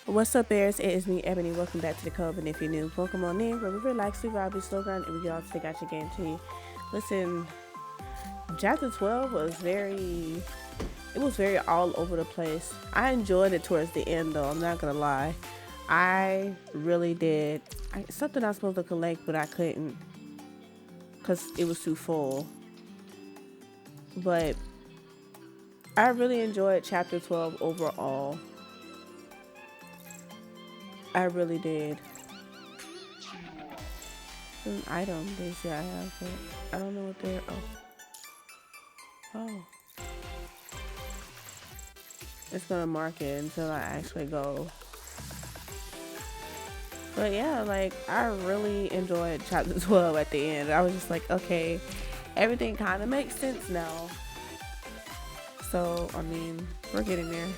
What's up, bears? It is me, Ebony. Welcome back to the club, and if you're new, welcome on in. Where we relax, we vibe, we slow down, and we get all to take out your game to you. Listen, chapter 12 was very all over the place. I enjoyed it towards the end, though. I'm not gonna lie, I really did. Something I was supposed to collect, but I couldn't because it was too full. But I really enjoyed chapter 12 overall. I really did. An item they say I have, but I don't know what they're. Oh. It's gonna mark it until I actually go. But yeah, like, I really enjoyed chapter 12 at the end. I was just like, okay, everything kind of makes sense now. So, I mean, we're getting there.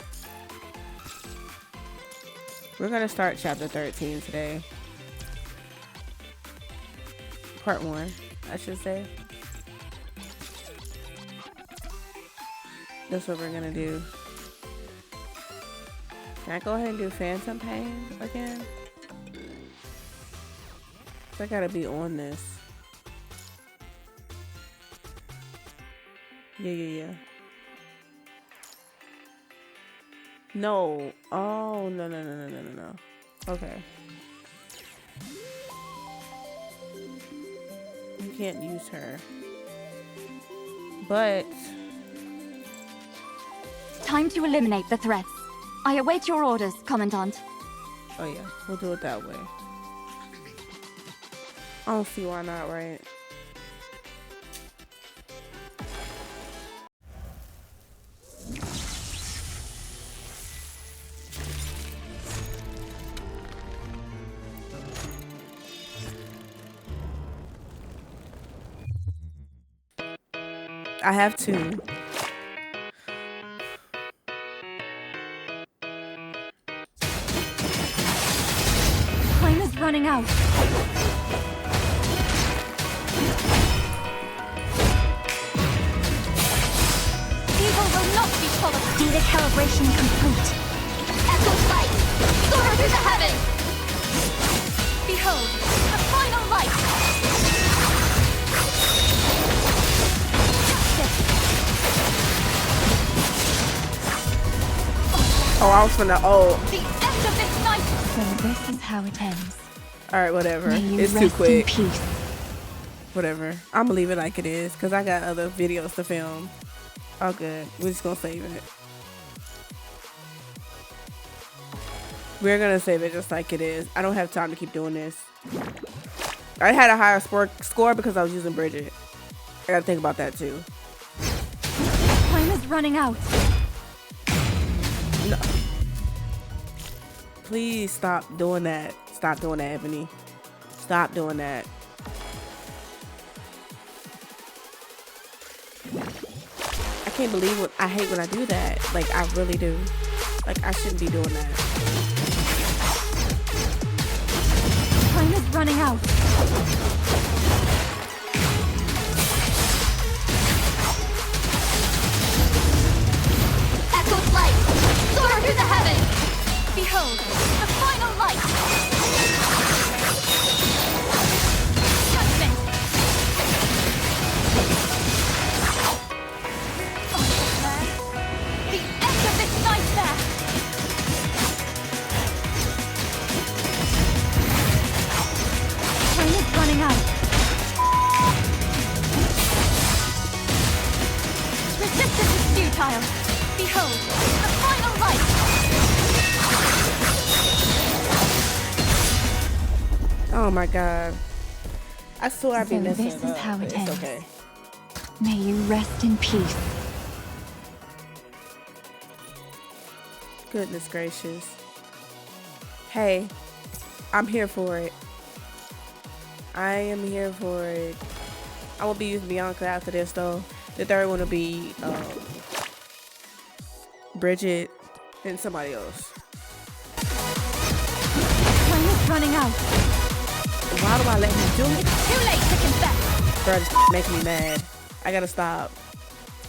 We're gonna start chapter 13 today. Part 1, I should say. That's what we're gonna do. Can I go ahead and do Phantom Pain again? I gotta be on this. Yeah. No. Oh, no. Okay. You can't use her. But time to eliminate the threats. I await your orders, Commandant. Oh yeah, we'll do it that way. I don't see why not, right? I have to. Time is running out. Evil will not be followed. Data calibration complete. Echo light. Soar through the heavens. Behold, the final light. Oh, I was finna. Oh. The end of this night. So this is how it ends. All right, whatever. It's too quick. Whatever. I'm gonna leave it like it is because I got other videos to film. Oh, good. We're just gonna save it. We're gonna save it just like it is. I don't have time to keep doing this. I had a higher score because I was using Bridget. I gotta think about that too. Time is running out. No. Please stop doing that. Stop doing that, Ebony. Stop doing that. I can't believe what I hate when I do that. Like, I really do. Like, I shouldn't be doing that. Time is running out. Echo's light. Soar through the heavens. Behold, the final light. Judgment. The end of this nightmare. Time is running out. Resistance is futile. Behold, the final light. Oh my god. I swear I've been messing this it is up. how it It's ends. okay. May you rest in peace. Goodness gracious. Hey, I'm here for it. I am here for it. I will be using Bianca after this though. The third one will be Bridget and somebody else. Time is running out. Why do I let him do it? It's too late to confess. Bro, this making me mad. I gotta stop.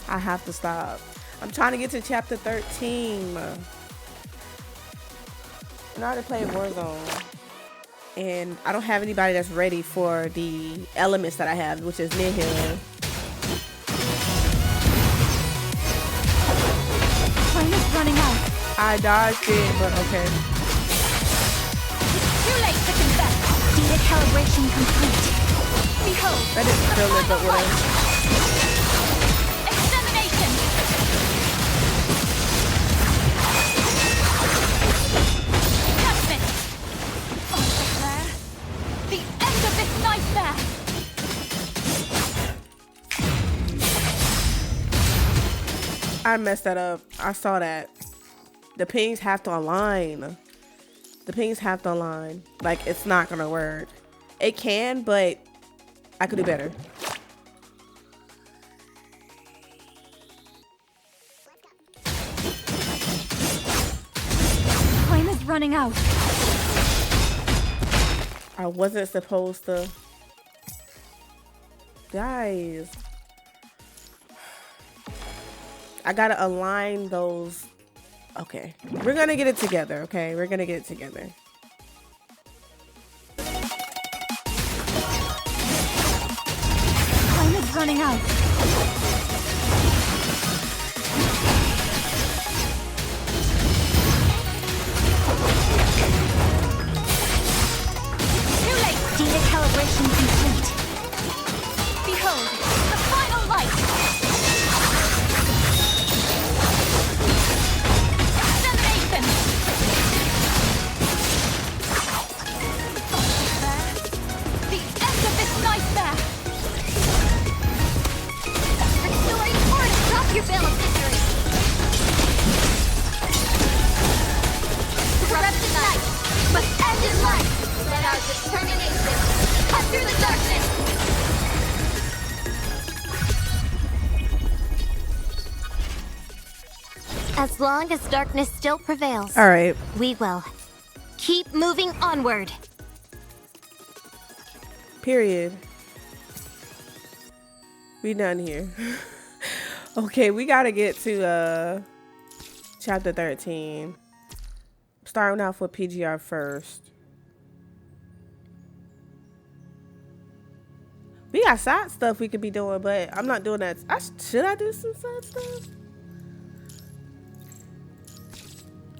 I have to stop. I'm trying to get to chapter 13. know how to play Warzone, and I don't have anybody that's ready for the elements that I have, which is Nihil. Time is running out. I dodged it, but okay. Too late to confess. Data calibration complete. Behold, That didn't feel it, but whatever. extermination. Judgment. On the flare. The end of this nightmare. I messed that up. I saw that. The pings have to align. The pings have to align. Like, it's not gonna work. It can, but I could do better. Time is running out. I wasn't supposed to. Guys. I gotta align those. Okay. We're gonna get it together, okay? We're gonna get it together. Time is running out. Too late. Data calibration complete. Behold, the final light. Extermination. The end of this nightmare. Restoring force. Drop your veil of victory. Corrupted night must end in light. Let our determination cut through the darkness. As long as darkness still prevails, All right. we will keep moving onward. Period. We done here. Okay, we gotta get to chapter 13. Starting off with PGR first. We got side stuff we could be doing, but I'm not doing that. Should I do some side stuff?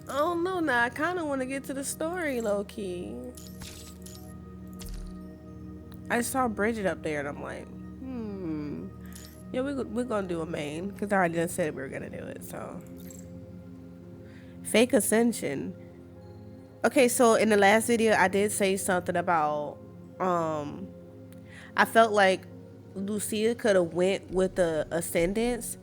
I don't know now. I kind of want to get to the story, low key. I saw Bridget up there, and I'm like, yeah, we're gonna do a main because I already done said we were gonna do it. So, fake ascension. Okay, so in the last video, I did say something about I felt like Lucia could have went with the ascendance.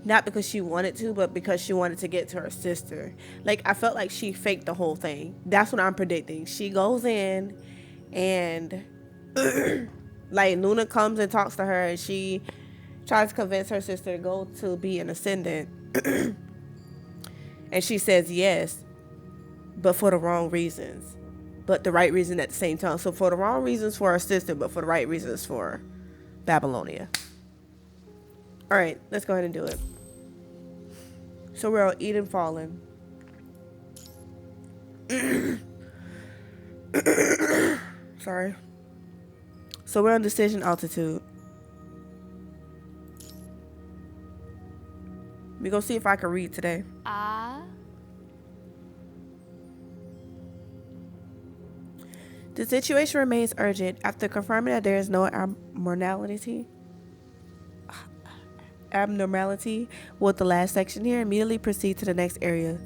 Not because she wanted to, but because she wanted to get to her sister. Like, I felt like she faked the whole thing. That's what I'm predicting. She goes in and like Luna comes and talks to her and she tries to convince her sister to go to be an ascendant. And she says yes, but for the wrong reasons. But the right reason at the same time. So for the wrong reasons for her sister, but for the right reasons for Babylonia. Alright, let's go ahead and do it. So we're on Eden Fallen. Sorry. So we're on Decision Altitude. We gonna see if I can read today. The situation remains urgent after confirming that there is no abnormality with the last section here. Immediately proceed to the next area.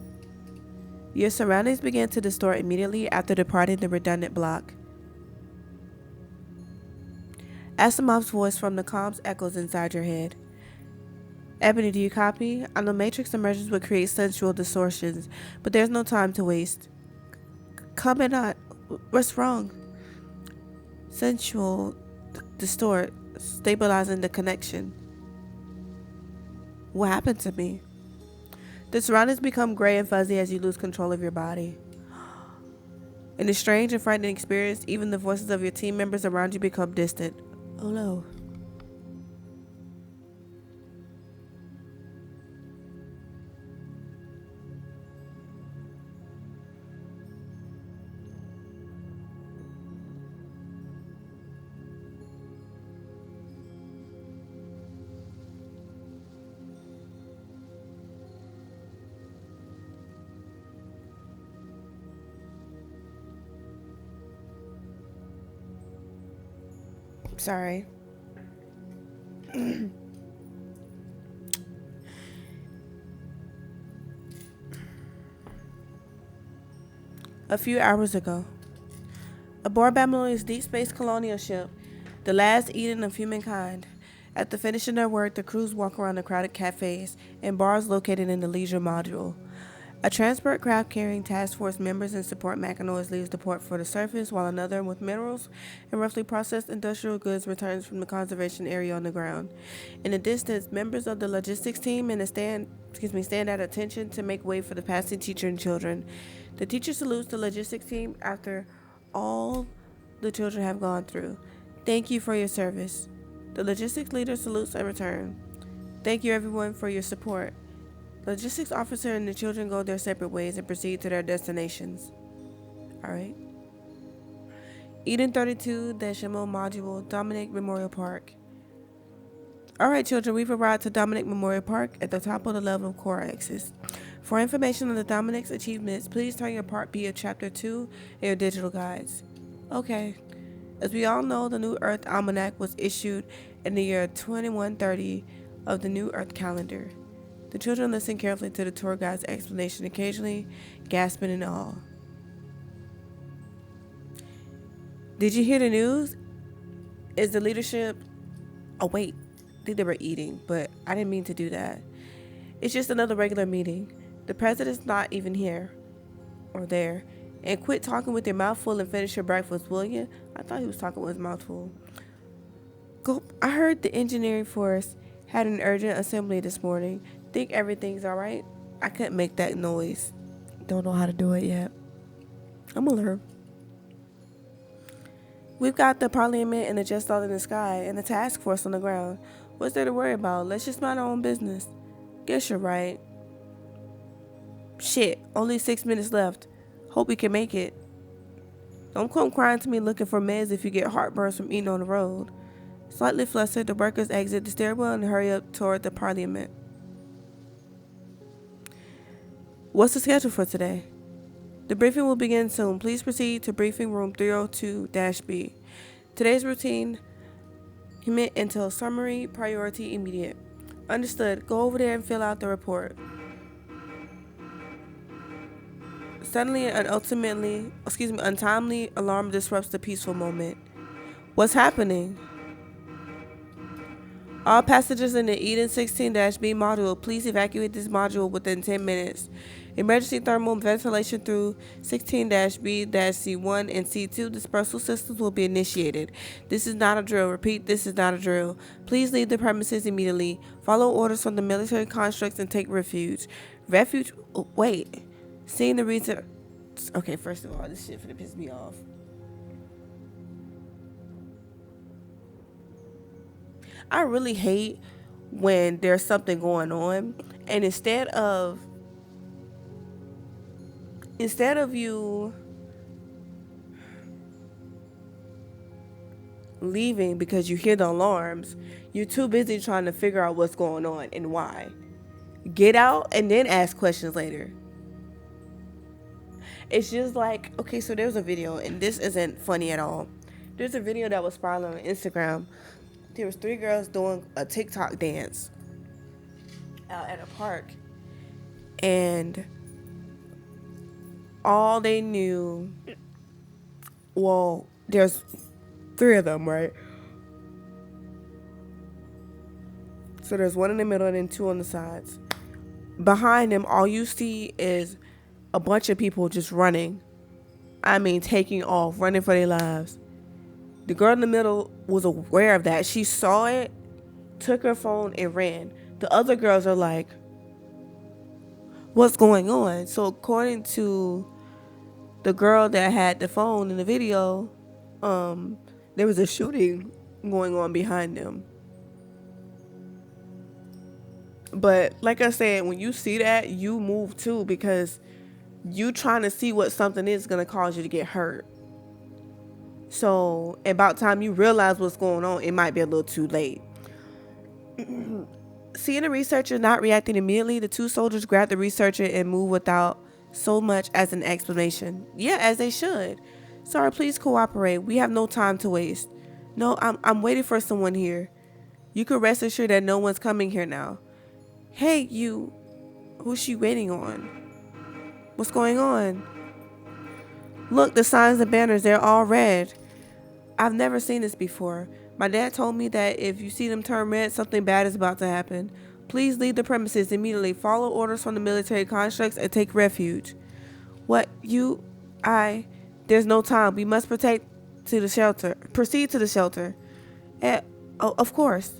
Your surroundings begin to distort immediately after departing the redundant block. Asimov's voice from the comms echoes inside your head. Ebony, do you copy? I know Matrix emergence would create sensual distortions, but there's no time to waste. Comment on. What's wrong? Sensual distort, stabilizing the connection. What happened to me? The surroundings become gray and fuzzy as you lose control of your body. In a strange and frightening experience, even the voices of your team members around you become distant. Oh no. Sorry. A few hours ago, aboard Babylonia's deep space colonial ship, the last Eden of humankind. After finishing their work, the crews walk around the crowded cafes and bars located in the leisure module. A transport craft carrying task force members and support mechanoids leaves the port for the surface, while another with minerals and roughly processed industrial goods returns from the conservation area on the ground. In the distance, members of the logistics team stand at attention to make way for the passing teacher and children. The teacher salutes the logistics team after all the children have gone through. Thank you for your service. The logistics leader salutes in return. Thank you everyone for your support. The logistics officer and the children go their separate ways and proceed to their destinations. Alright. Eden 32, Decimal Module, Dominic Memorial Park. Alright children, we've arrived to Dominic Memorial Park at the top of the level of core axis. For information on the Dominic's achievements, please turn your Part B of Chapter 2 in your digital guides. Okay. As we all know, the New Earth Almanac was issued in the year 2130 of the New Earth calendar. The children listened carefully to the tour guide's explanation, occasionally gasping in awe. Did you hear the news? Is the leadership... Oh wait, I think they were eating, but I didn't mean to do that. It's just another regular meeting. The president's not even here. Or there. And quit talking with your mouth full and finish your breakfast, will you? I thought he was talking with his mouth full. I heard the engineering force had an urgent assembly this morning. Think everything's alright? I couldn't make that noise. Don't know how to do it yet. I'm gonna learn. We've got the parliament and the just all in the sky and the task force on the ground. What's there to worry about? Let's just mind our own business. Guess you're right. Shit, only 6 minutes left. Hope we can make it. Don't come crying to me looking for meds if you get heartburns from eating on the road. Slightly flustered, the workers exit the stairwell and hurry up toward the parliament. What's the schedule for today? The briefing will begin soon. Please proceed to briefing room 302-B. Today's routine, commit until summary, priority, immediate. Understood. Go over there and fill out the report. Suddenly and untimely alarm disrupts the peaceful moment. What's happening? All passengers in the Eden 16-B module, please evacuate this module within 10 minutes. Emergency thermal ventilation through 16-B-C1 and C2 dispersal systems will be initiated. This is not a drill. Repeat, this is not a drill. Please leave the premises immediately. Follow orders from the military constructs and take refuge. Wait. Seeing the reason... Okay, first of all, this shit finna piss me off. I really hate when there's something going on and instead of you leaving because you hear the alarms, you're too busy trying to figure out what's going on and why. Get out and then ask questions later. It's just like, okay, so there's a video, and this isn't funny at all. There's a video that was spiraling on Instagram. There was 3 girls doing a TikTok dance out at a park, and all they knew, well, there's 3 of them, right? So there's 1 in the middle and then 2 on the sides. Behind them, all you see is a bunch of people just running. I mean, taking off, running for their lives. The girl in the middle was aware of that. She saw it, took her phone, and ran. The other girls are like, what's going on? So according to the girl that had the phone in the video, there was a shooting going on behind them. But like I said, when you see that, you move too, because you trying to see what something is going to cause you to get hurt. So about time you realize what's going on, it might be a little too late. Seeing the researcher not reacting immediately, the 2 soldiers grab the researcher and move without so much as an explanation. Yeah, as they should. Sorry, please cooperate. We have no time to waste. No, I'm waiting for someone here. You can rest assured that no one's coming here now. Hey, you. Who's she waiting on? What's going on? Look, the signs and banners, they're all red. I've never seen this before. My dad told me that if you see them turn red, something bad is about to happen. Please leave the premises immediately. Follow orders from the military constructs and take refuge. What? There's no time. We must proceed to the shelter. Oh, of course.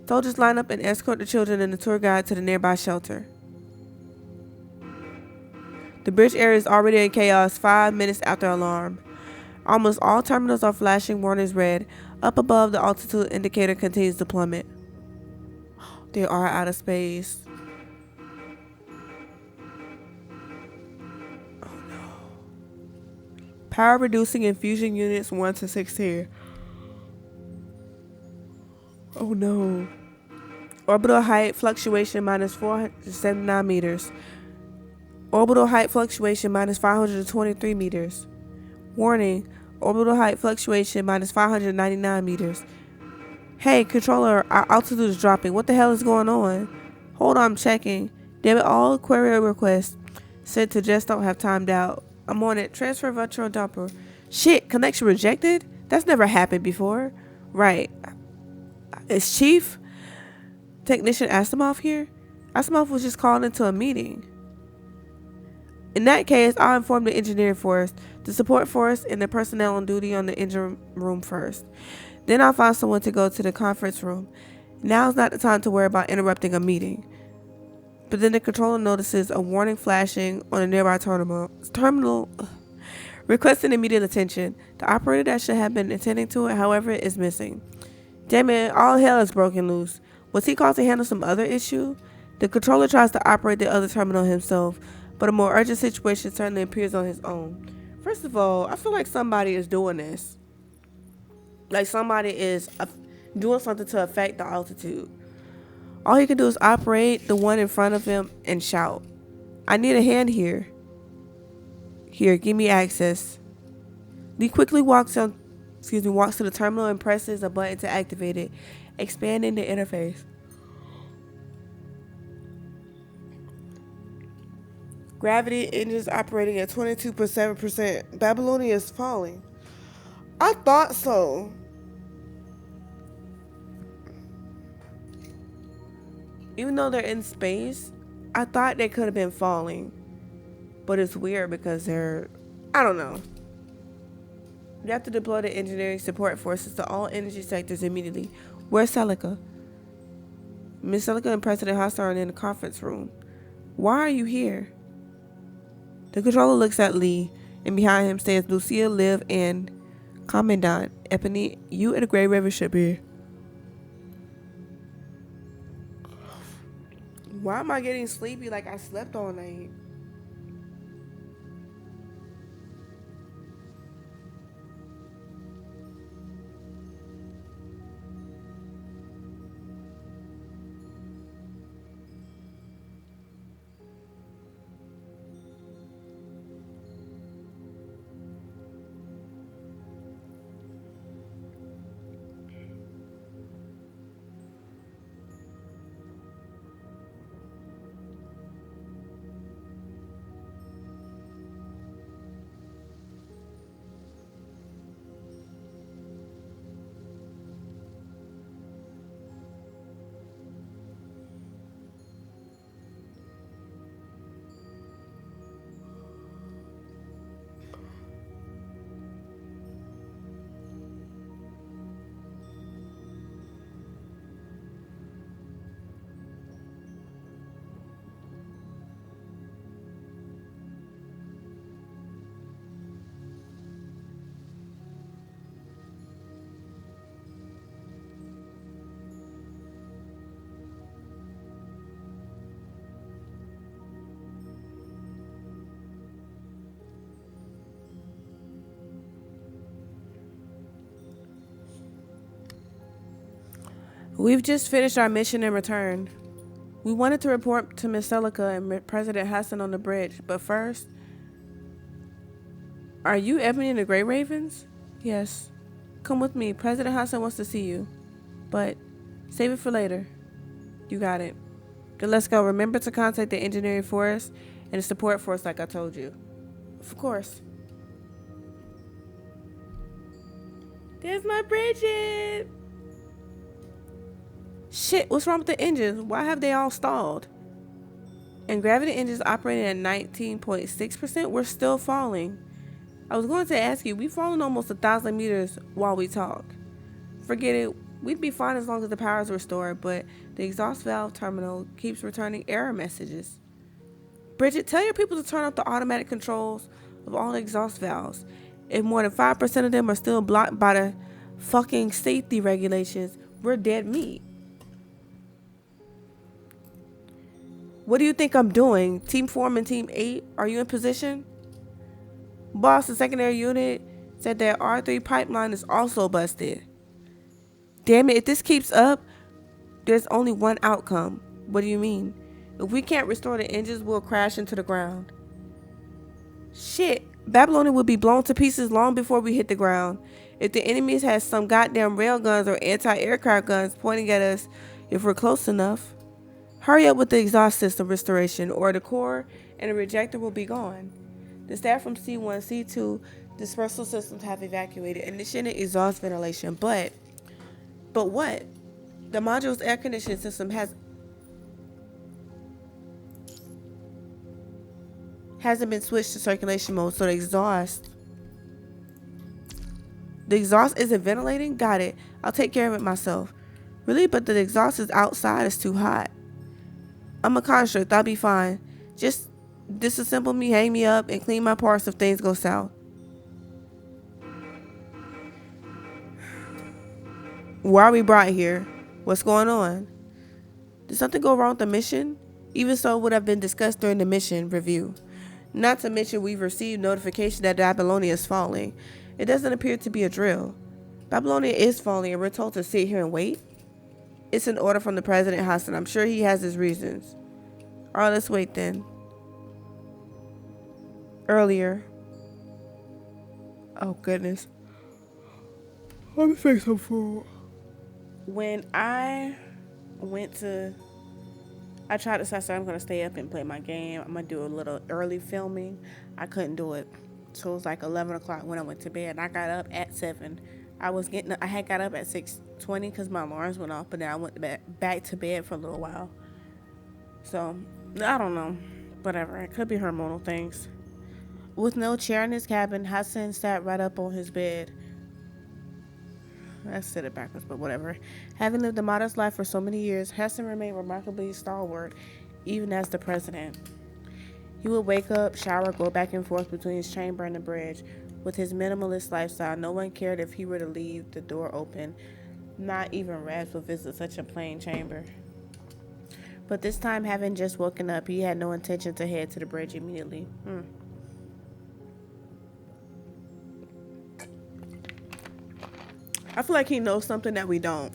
Soldiers line up and escort the children and the tour guide to the nearby shelter. The bridge area is already in chaos 5 minutes after alarm. Almost all terminals are flashing warnings red. Up above, the altitude indicator continues to plummet. They are out of space. Oh no. Power reducing infusion units 1 to 16. Oh no. Orbital height fluctuation minus 479 meters. Orbital height fluctuation minus 523 meters. Warning, orbital height fluctuation minus 599 meters. Hey, controller, our altitude is dropping. What the hell is going on? Hold on, I'm checking. Damn it, all query requests sent to just don't have timed out. I'm on it. Transfer virtual dumper. Shit, connection rejected? That's never happened before. Right. Is Chief Technician Asimov here? Asimov was just called into a meeting. In that case, I'll inform the engineering force, the support force, and the personnel on duty on the engine room first. Then I'll find someone to go to the conference room. Now's not the time to worry about interrupting a meeting. But then the controller notices a warning flashing on a nearby terminal requesting immediate attention. The operator that should have been attending to it, however, is missing. Damn it, all hell is broken loose. Was he called to handle some other issue? The controller tries to operate the other terminal himself, but a more urgent situation certainly appears on his own. First of all, I feel like somebody is doing this. Like somebody is doing something to affect the altitude. All he can do is operate the one in front of him and shout, I need a hand here. Here, give me access. Lee quickly walks to the terminal and presses a button to activate it, expanding the interface. Gravity engines operating at 22.7%. Babylonia is falling. I thought so. Even though they're in space, I thought they could have been falling. But it's weird because I don't know. You have to deploy the engineering support forces to all energy sectors immediately. Where's Celica? Miss Celica and President Haas are in the conference room. Why are you here? The controller looks at Lee, and behind him stands Lucia, Liv, and Commandant Ebony. You and the Grey River should be here. Why am I getting sleepy like I slept all night? We've just finished our mission and returned. We wanted to report to Miss Celica and President Hassan on the bridge, but first... Are you Ebony and the Grey Ravens? Yes. Come with me. President Hassan wants to see you. But save it for later. You got it. Good, let's go. Remember to contact the engineering force and the support force like I told you. Of course. There's my Bridget. Shit, what's wrong with the engines? Why have they all stalled? And gravity engines operating at 19.6%, we're still falling. I was going to ask you, we've fallen almost 1,000 meters while we talk. Forget it, we'd be fine as long as the power is restored, but the exhaust valve terminal keeps returning error messages. Bridget, tell your people to turn off the automatic controls of all the exhaust valves. If more than 5% of them are still blocked by the fucking safety regulations, we're dead meat. What do you think I'm doing? Team 4 and Team 8, are you in position? Boss, the secondary unit said that R3 pipeline is also busted. Damn it, if this keeps up, there's only one outcome. What do you mean? If we can't restore the engines, we'll crash into the ground. Shit, Babylonia will be blown to pieces long before we hit the ground. If the enemies has some goddamn rail guns or anti-aircraft guns pointing at us if we're close enough. Hurry up with the exhaust system restoration or the core and the rejector will be gone. The staff from C1, C2 dispersal systems have evacuated, initiating exhaust ventilation, but what? The module's air conditioning system hasn't been switched to circulation mode, so the exhaust isn't ventilating? Got it. I'll take care of it myself. Really? But the exhaust is outside. It's too hot. I'm a construct. I'll be fine. Just disassemble me, hang me up, and clean my parts if things go south. Why are we brought here? What's going on? Did something go wrong with the mission? Even so, would have been discussed during the mission review. Not to mention we've received notification that Babylonia is falling. It doesn't appear to be a drill. Babylonia is falling and we're told to sit here and wait? It's an order from the President Hassan. I'm sure he has his reasons. Alright, let's wait then. Earlier. Oh goodness. Let me fix some food. When I tried to decide I'm going to stay up and play my game. I'm going to do a little early filming. I couldn't do it. So it was like 11 o'clock when I went to bed. And I got up at 7. I had got up at 6:20 because my alarms went off. But then I went back to bed for a little while. So, I don't know. Whatever. It could be hormonal things. With no chair in his cabin, Hassan sat right up on his bed. I said it backwards, but whatever. Having lived a modest life for so many years, Hassan remained remarkably stalwart, even as the president. He would wake up, shower, go back and forth between his chamber and the bridge. With his minimalist lifestyle, no one cared if he were to leave the door open. Not even rats would visit such a plain chamber. But this time, having just woken up, he had no intention to head to the bridge immediately. I feel like he knows something that we don't.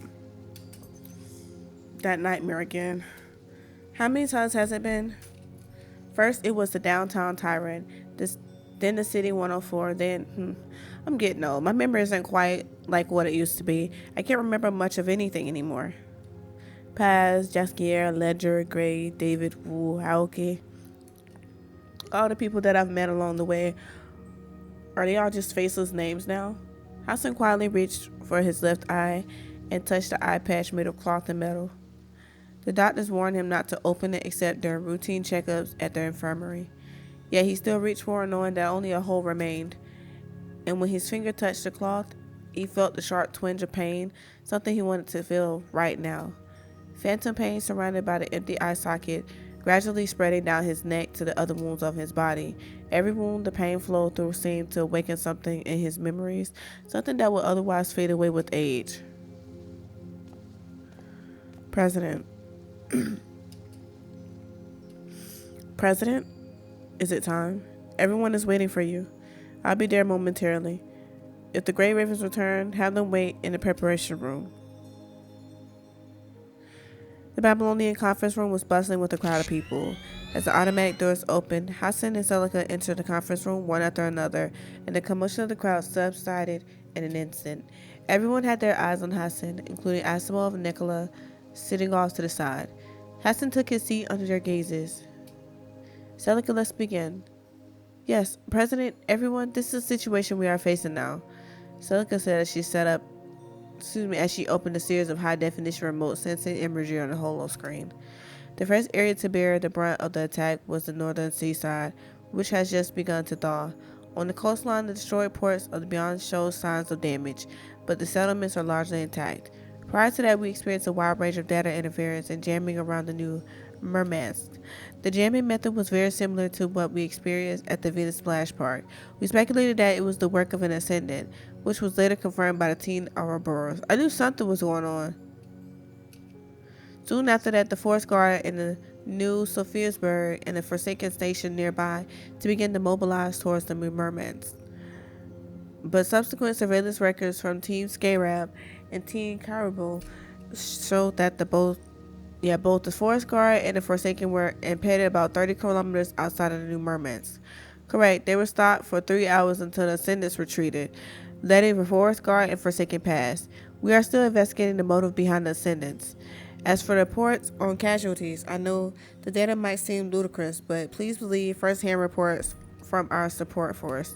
That nightmare again. How many times has it been? First, it was the downtown tyrant. Then the city 104. Then, I'm getting old. My memory isn't quite like what it used to be. I can't remember much of anything anymore. Paz, Jaskier, Ledger, Gray, David, Wu, Aoki. All the people that I've met along the way. Are they all just faceless names now? Hassan quietly reached for his left eye and touched the eye patch made of cloth and metal. The doctors warned him not to open it except during routine checkups at their infirmary. Yet he still reached for it, knowing that only a hole remained. And when his finger touched the cloth, he felt the sharp twinge of pain, something he wanted to feel right now. Phantom pain surrounded by the empty eye socket, gradually spreading down his neck to the other wounds of his body. Every wound the pain flowed through seemed to awaken something in his memories, something that would otherwise fade away with age. President. President? Is it time? Everyone is waiting for you. I'll be there momentarily. If the Grey Ravens return, have them wait in the preparation room. The Babylonian conference room was bustling with a crowd of people. As the automatic doors opened, Hassan and Celica entered the conference room one after another, and the commotion of the crowd subsided in an instant. Everyone had their eyes on Hassan, including Asimov and Nicola, sitting off to the side. Hassan took his seat under their gazes. Celica, let's begin. Yes, President, everyone, this is the situation we are facing now. Celica said as she opened a series of high-definition remote sensing imagery on the holo screen. The first area to bear the brunt of the attack was the northern seaside, which has just begun to thaw. On the coastline, the destroyed ports of the beyond showed signs of damage, but the settlements are largely intact. Prior to that, we experienced a wide range of data interference and jamming around the new Murmansk. The jamming method was very similar to what we experienced at the Venus Splash Park. We speculated that it was the work of an ascendant, which was later confirmed by the teen Ouroboros. I knew something was going on. Soon after that, the Forest Guard in the New Sophiasburg and the Forsaken Station nearby to begin to mobilize towards the Murmansk. But subsequent surveillance records from Team Scarab and Team Caribou showed that both the Forest Guard and the Forsaken were impeded about 30 kilometers outside of the New Murmansk. Correct, they were stopped for 3 hours until the ascendants retreated, letting the Forest Guard and Forsaken pass. We are still investigating the motive behind the ascendants. As for the reports on casualties, I know the data might seem ludicrous, but please believe first-hand reports from our support force.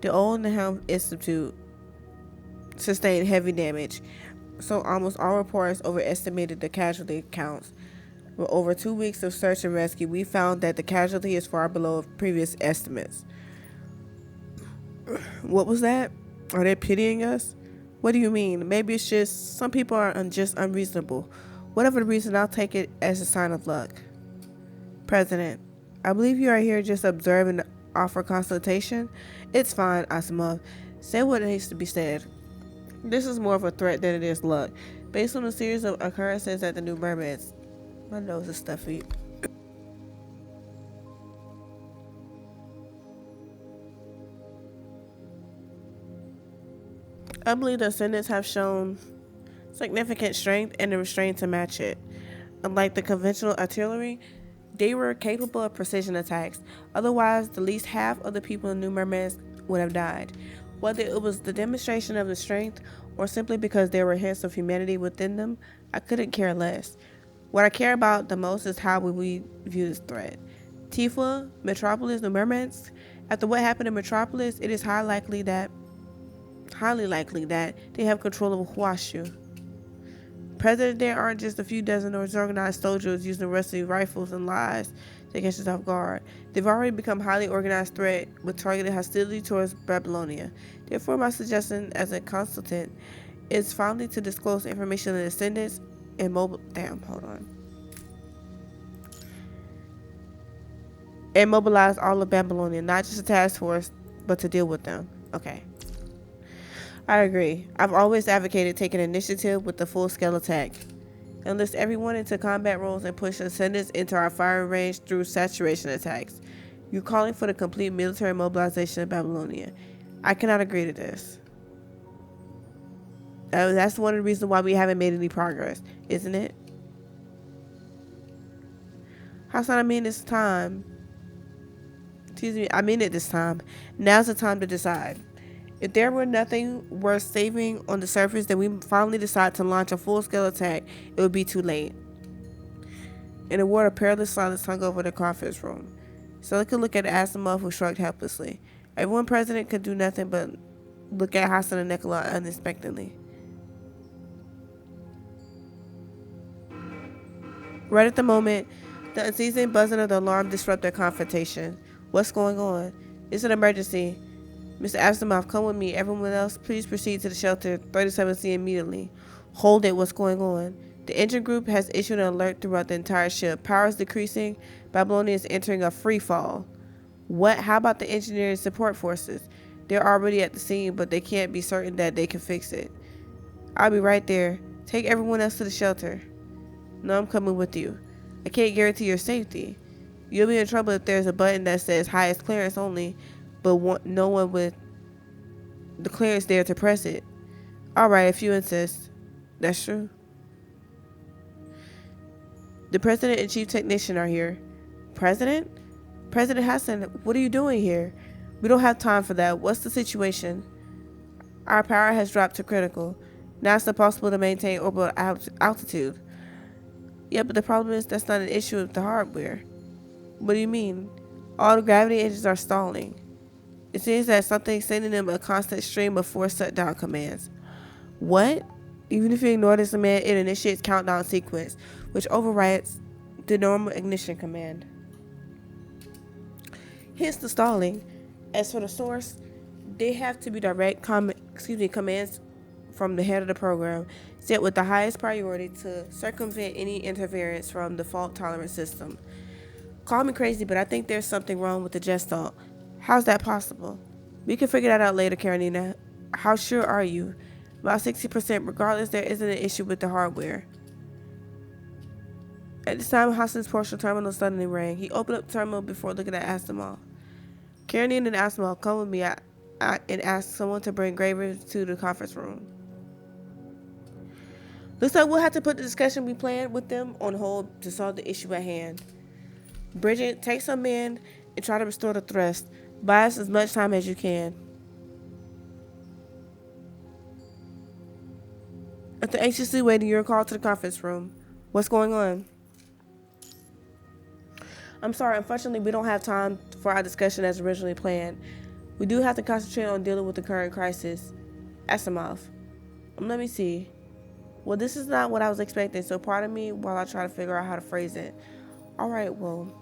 The Old Helm Institute sustained heavy damage, so almost all reports overestimated the casualty counts. With over 2 weeks of search and rescue, we found that the casualty is far below previous estimates. What was that? Are they pitying us? What do you mean? Maybe it's just some people are just unreasonable. Whatever the reason, I'll take it as a sign of luck. President, I believe you are here just to observe and offer consultation. It's fine, Asimov. Say what needs to be said. This is more of a threat than it is luck. Based on a series of occurrences at the New Mermaids. My nose is stuffy. I believe the ascendants have shown significant strength and the restraint to match it. Unlike the conventional artillery, they were capable of precision attacks. Otherwise, the least half of the people in New Mermaids would have died. Whether it was the demonstration of the strength or simply because there were hints of humanity within them, I couldn't care less. What I care about the most is how we view this threat. Tifa, Metropolis, New Mermaids. After what happened in Metropolis, it is highly likely that they have control of Huashu. President, there aren't just a few dozen disorganized soldiers using rusty rifles and lies to catch us off guard. They've already become a highly organized threat with targeted hostility towards Babylonia. Therefore, my suggestion as a consultant is finally to disclose information on the ascendants and mobilize all of Babylonia, not just a task force, but to deal with them. Okay. I agree. I've always advocated taking initiative with the full-scale attack. Enlist everyone into combat roles and push ascendants into our firing range through saturation attacks. You're calling for the complete military mobilization of Babylonia. I cannot agree to this. That's one of the reasons why we haven't made any progress, isn't it? Hassan, I mean it this time. Now's the time to decide. If there were nothing worth saving on the surface, then we finally decide to launch a full-scale attack, it would be too late. In a word of perilous silence hung over the conference room. Celica looked at Asimov, who shrugged helplessly. Everyone present could do nothing but look at Hassan and Nicola unexpectedly. Right at the moment, the unceasing buzzing of the alarm disrupted their confrontation. What's going on? It's an emergency. Mr. Asimov, come with me. Everyone else, please proceed to the shelter 37C immediately. Hold it. What's going on? The engine group has issued an alert throughout the entire ship. Power is decreasing. Babylonia is entering a free fall. What? How about the engineering support forces? They're already at the scene, but they can't be certain that they can fix it. I'll be right there. Take everyone else to the shelter. No, I'm coming with you. I can't guarantee your safety. You'll be in trouble if there's a button that says highest clearance only, but no one with the clearance there to press it. Alright, if you insist. That's true. The president and chief technician are here. President? President Hassan, what are you doing here? We don't have time for that. What's the situation? Our power has dropped to critical. Now it's impossible to maintain orbital altitude. Yeah, but the problem is that's not an issue with the hardware. What do you mean? All the gravity engines are stalling. It seems that something's sending them a constant stream of force shutdown commands. What? Even if you ignore this command, it initiates countdown sequence, which overrides the normal ignition command. Hence the stalling. As for the source, they have to be direct commands from the head of the program, set with the highest priority to circumvent any interference from the fault tolerant system. Call me crazy, but I think there's something wrong with the Gestalt. How's that possible? We can figure that out later, Karenina. How sure are you? About 60%. Regardless, there isn't an issue with the hardware. At this time, Hassan's portion terminal suddenly rang. He opened up the terminal before looking at Asamal. Karenina and Asamal, come with me and ask someone to bring Graver to the conference room. Looks like we'll have to put the discussion we planned with them on hold to solve the issue at hand. Bridget, take some men and try to restore the thrust. Buy us as much time as you can. After anxiously waiting, you're called to the conference room. What's going on? I'm sorry, unfortunately, we don't have time for our discussion as originally planned. We do have to concentrate on dealing with the current crisis. Asimov. Let me see. Well, this is not what I was expecting, so pardon me while I try to figure out how to phrase it. Alright, well,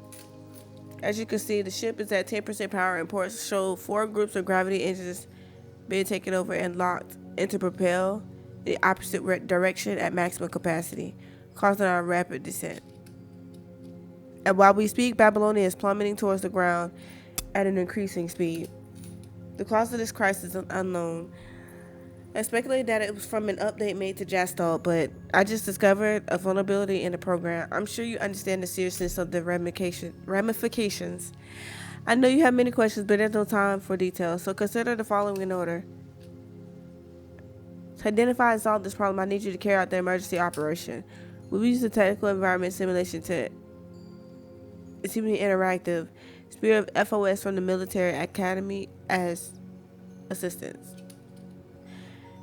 as you can see, the ship is at 10% power and ports show 4 groups of gravity engines being taken over and locked into propel in the opposite direction at maximum capacity, causing our rapid descent. And while we speak, Babylonia is plummeting towards the ground at an increasing speed. The cause of this crisis is unknown. I speculated that it was from an update made to Gestalt, but I just discovered a vulnerability in the program. I'm sure you understand the seriousness of the ramifications. I know you have many questions, but there's no time for details, so consider the following in order. To identify and solve this problem, I need you to carry out the emergency operation. We'll use the technical environment simulation to interactive Spirit of FOS from the military academy as assistance.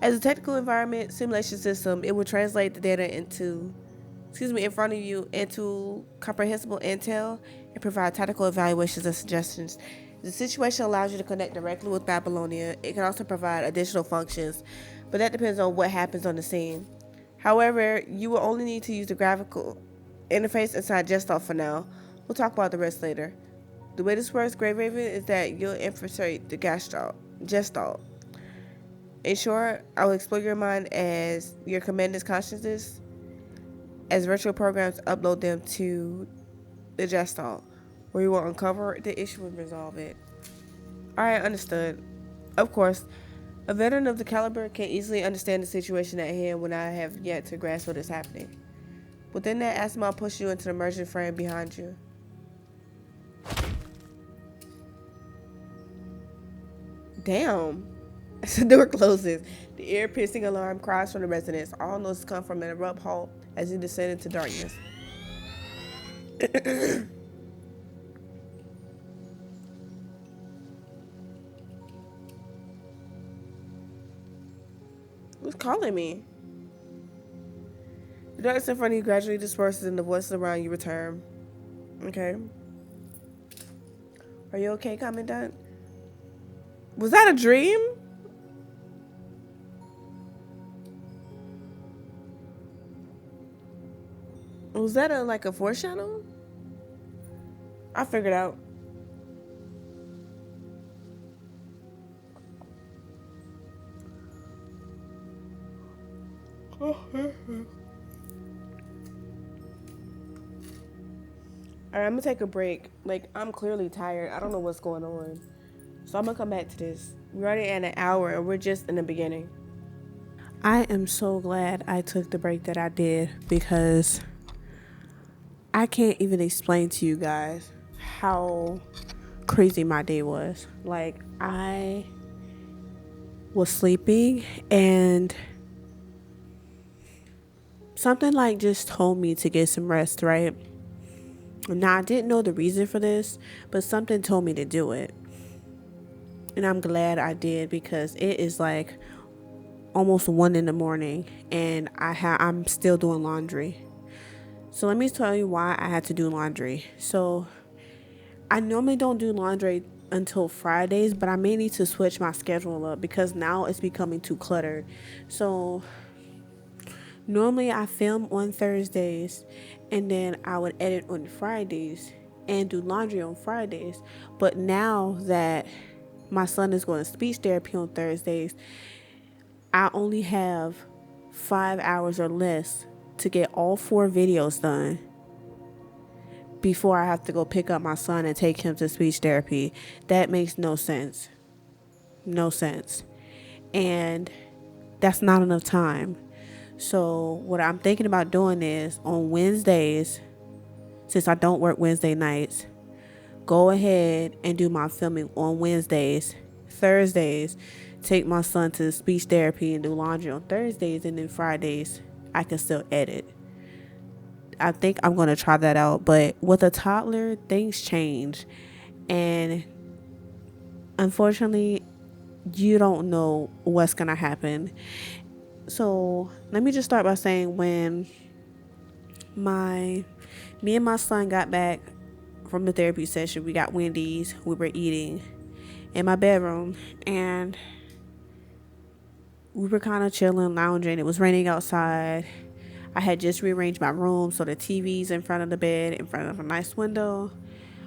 As a technical environment simulation system, it will translate the data in front of you into comprehensible intel and provide tactical evaluations and suggestions. The situation allows you to connect directly with Babylonia. It can also provide additional functions, but that depends on what happens on the scene. However, you will only need to use the graphical interface inside Gestalt for now. We'll talk about the rest later. The way this works, Grey Raven, is that you'll infiltrate the Gestalt. In short, I will explore your mind as your commander's consciousness as virtual programs upload them to the Gestalt, where you will uncover the issue and resolve it. Alright, understood. Of course, a veteran of the caliber can easily understand the situation at hand when I have yet to grasp what is happening. Within that, Asma pushed you into the emergent frame behind you. Damn. As the door closes, the ear-piercing alarm cries from the residents. All noises come from an abrupt halt as you descend into darkness. Who's calling me? The darkness in front of you gradually disperses and the voices around you return. Okay. Are you okay, Commandant? Was that a dream? Was that like a foreshadow? I figured out. Alright, I'm gonna take a break. Like, I'm clearly tired. I don't know what's going on. So I'm gonna come back to this. We're already at an hour and we're just in the beginning. I am so glad I took the break that I did, because I can't even explain to you guys how crazy my day was. Like, I was sleeping and something like just told me to get some rest, right? Now, I didn't know the reason for this, but something told me to do it. And I'm glad I did, because it is like almost 1 in the morning and I'm still doing laundry. So let me tell you why I had to do laundry. So I normally don't do laundry until Fridays, but I may need to switch my schedule up because now it's becoming too cluttered. So normally I film on Thursdays and then I would edit on Fridays and do laundry on Fridays. But now that my son is going to speech therapy on Thursdays, I only have 5 hours or less to get all 4 videos done before I have to go pick up my son and take him to speech therapy. That makes no sense. No sense. And that's not enough time. So what I'm thinking about doing is on Wednesdays, since I don't work Wednesday nights, go ahead and do my filming on Wednesdays. Thursdays, take my son to speech therapy and do laundry on Thursdays, and then Fridays I can still edit. I think I'm going to try that out. But with a toddler, things change, and unfortunately you don't know what's going to happen. So let me just start by saying, when me and my son got back from the therapy session, we got Wendy's. We were eating in my bedroom and we were kind of chilling, lounging. It was raining outside. I had just rearranged my room so the TV's in front of the bed, in front of a nice window.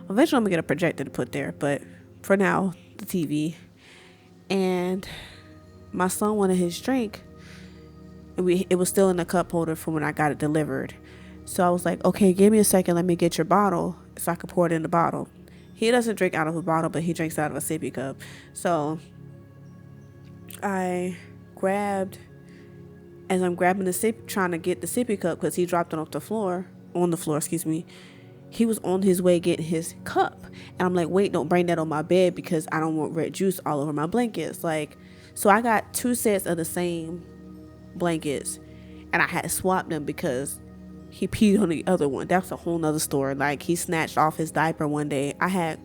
Eventually I'm gonna get a projector to put there, but for now, the TV. And my son wanted his drink. It was still in the cup holder from when I got it delivered. So I was like, okay, give me a second, let me get your bottle so I could pour it in the bottle. He doesn't drink out of a bottle, but he drinks out of a sippy cup. So I grabbed, as I'm grabbing the sip, trying to get the sippy cup, because he dropped it on the floor, he was on his way getting his cup. And I'm like, wait, don't bring that on my bed because I don't want red juice all over my blankets. So I got 2 sets of the same blankets and I had to swap them because he peed on the other one. That's a whole nother story. He snatched off his diaper one day. I had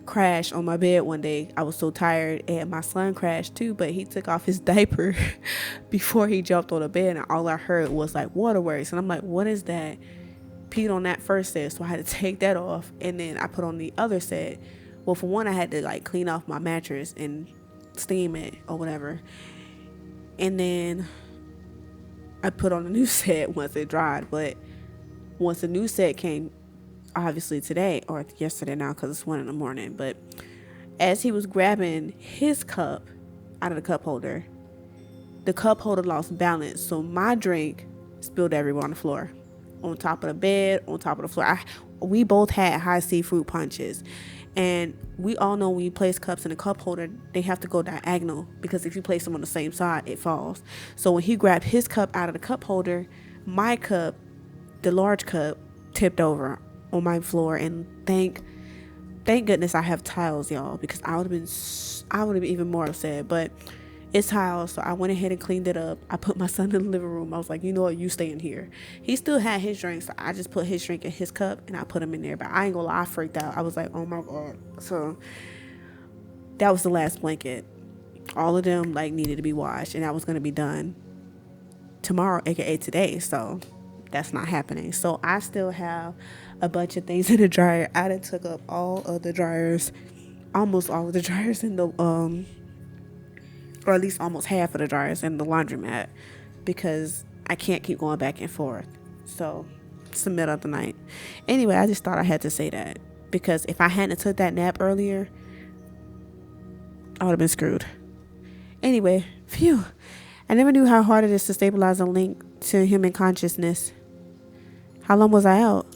crashed on my bed one day. I was so tired, and my son crashed too, but he took off his diaper before he jumped on the bed, and all I heard was waterworks. And I'm like, what is that? Peed on that first set, so I had to take that off, and then I put on the other set. Well, for one, I had to clean off my mattress and steam it or whatever, and then I put on a new set once it dried. But once the new set came, obviously today or yesterday now, because it's 1 in the morning, but as he was grabbing his cup out of the cup holder lost balance, so my drink spilled everywhere on the floor, on top of the bed, on top of the floor. We both had high seafood punches, and we all know when you place cups in a cup holder, they have to go diagonal, because if you place them on the same side, it falls. So when he grabbed his cup out of the cup holder, my cup, the large cup, tipped over on my floor. And thank goodness I have tiles, y'all, because I would have been even more upset. But it's tiles, so I went ahead and cleaned it up. I put my son in the living room. I was like, you know what, you stay in here. He still had his drink, so I just put his drink in his cup and I put him in there. But I ain't gonna lie, I freaked out. I was like, oh my god. So that was the last blanket. All of them needed to be washed, and that was gonna be done tomorrow, aka today. So that's not happening. So I still have a bunch of things in the dryer. I done took up all of the dryers, almost all of the dryers in the or at least almost half of the dryers in the laundromat, because I can't keep going back and forth. So it's the middle of the night. Anyway, I just thought I had to say that, because if I hadn't took that nap earlier, I would have been screwed. Anyway, phew. I never knew how hard it is to stabilize a link to human consciousness. How long was I out?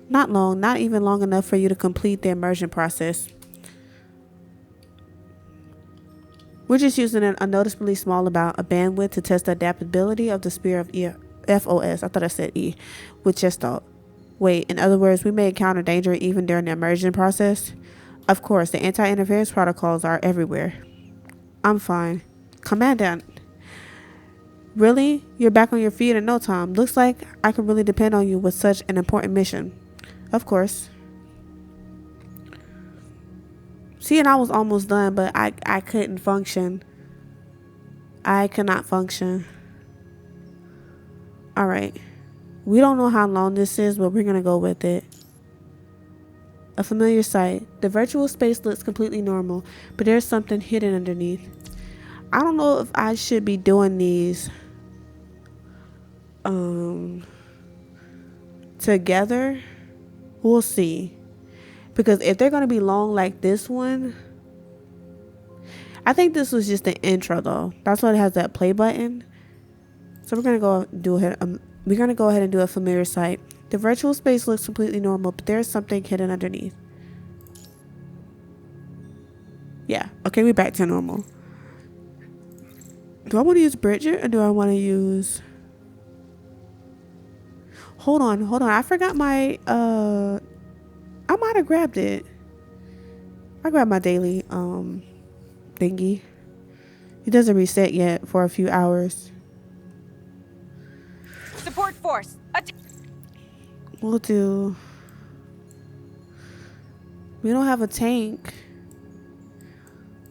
Not long, not even long enough for you to complete the immersion process. We're just using a noticeably small amount of bandwidth to test the adaptability of the sphere of FOS. I thought I said E, with just thought. Wait, in other words, we may encounter danger even during the immersion process? Of course, the anti-interference protocols are everywhere. I'm fine. Commandant, Really? You're back on your feet in no time. Looks like I can really depend on you with such an important mission. Of course. See, and I was almost done, but I couldn't function. I could not function. Alright. We don't know how long this is, but we're going to go with it. A familiar sight. The virtual space looks completely normal, but there's something hidden underneath. I don't know if I should be doing these together. We'll see. Because if they're going to be long like this one, I think this was just the intro though. That's why it has that play button. So we're going to go do it. We're going to go ahead and do a familiar sight. The virtual space looks completely normal, but there's something hidden underneath. Yeah. Okay, we're back to normal. Do I want to use Bridget or do I want to use... Hold on. I forgot my... I might have grabbed it. I grabbed my daily thingy. It doesn't reset yet for a few hours. Support force. We'll do... We don't have a tank.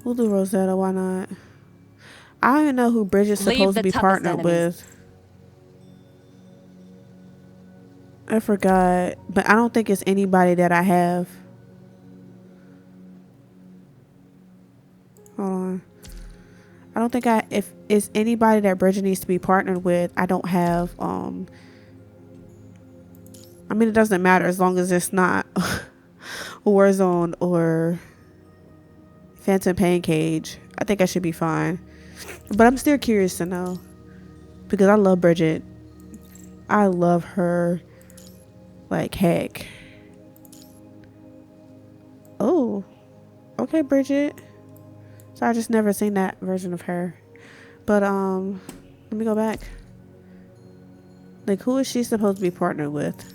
We'll do Rosetta. Why not? I don't even know who Bridget's supposed to be partnered with. I forgot. But I don't think it's anybody that I have. Hold on. I don't think if it's anybody that Bridget needs to be partnered with, I don't have, I mean, it doesn't matter as long as it's not Warzone or Phantom Pain Cage. I think I should be fine. But I'm still curious to know. Because I love Bridget. I love her like heck. Oh. Okay, Bridget. So I just never seen that version of her. But let me go back. Like, who is she supposed to be partnered with?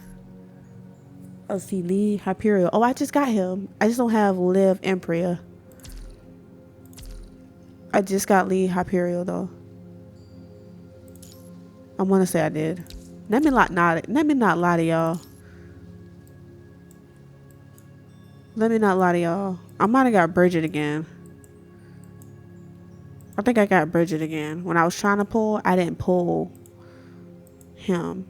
Oh, see, Lee Hyperion. Oh, I just got him. I just don't have Liv Empria. I just got Lee Hyperion though. I want to say I did. Let me not lie to y'all. Let me not lie to y'all. I might have got Bridget again. I think I got Bridget again. When I was trying to pull, I didn't pull him.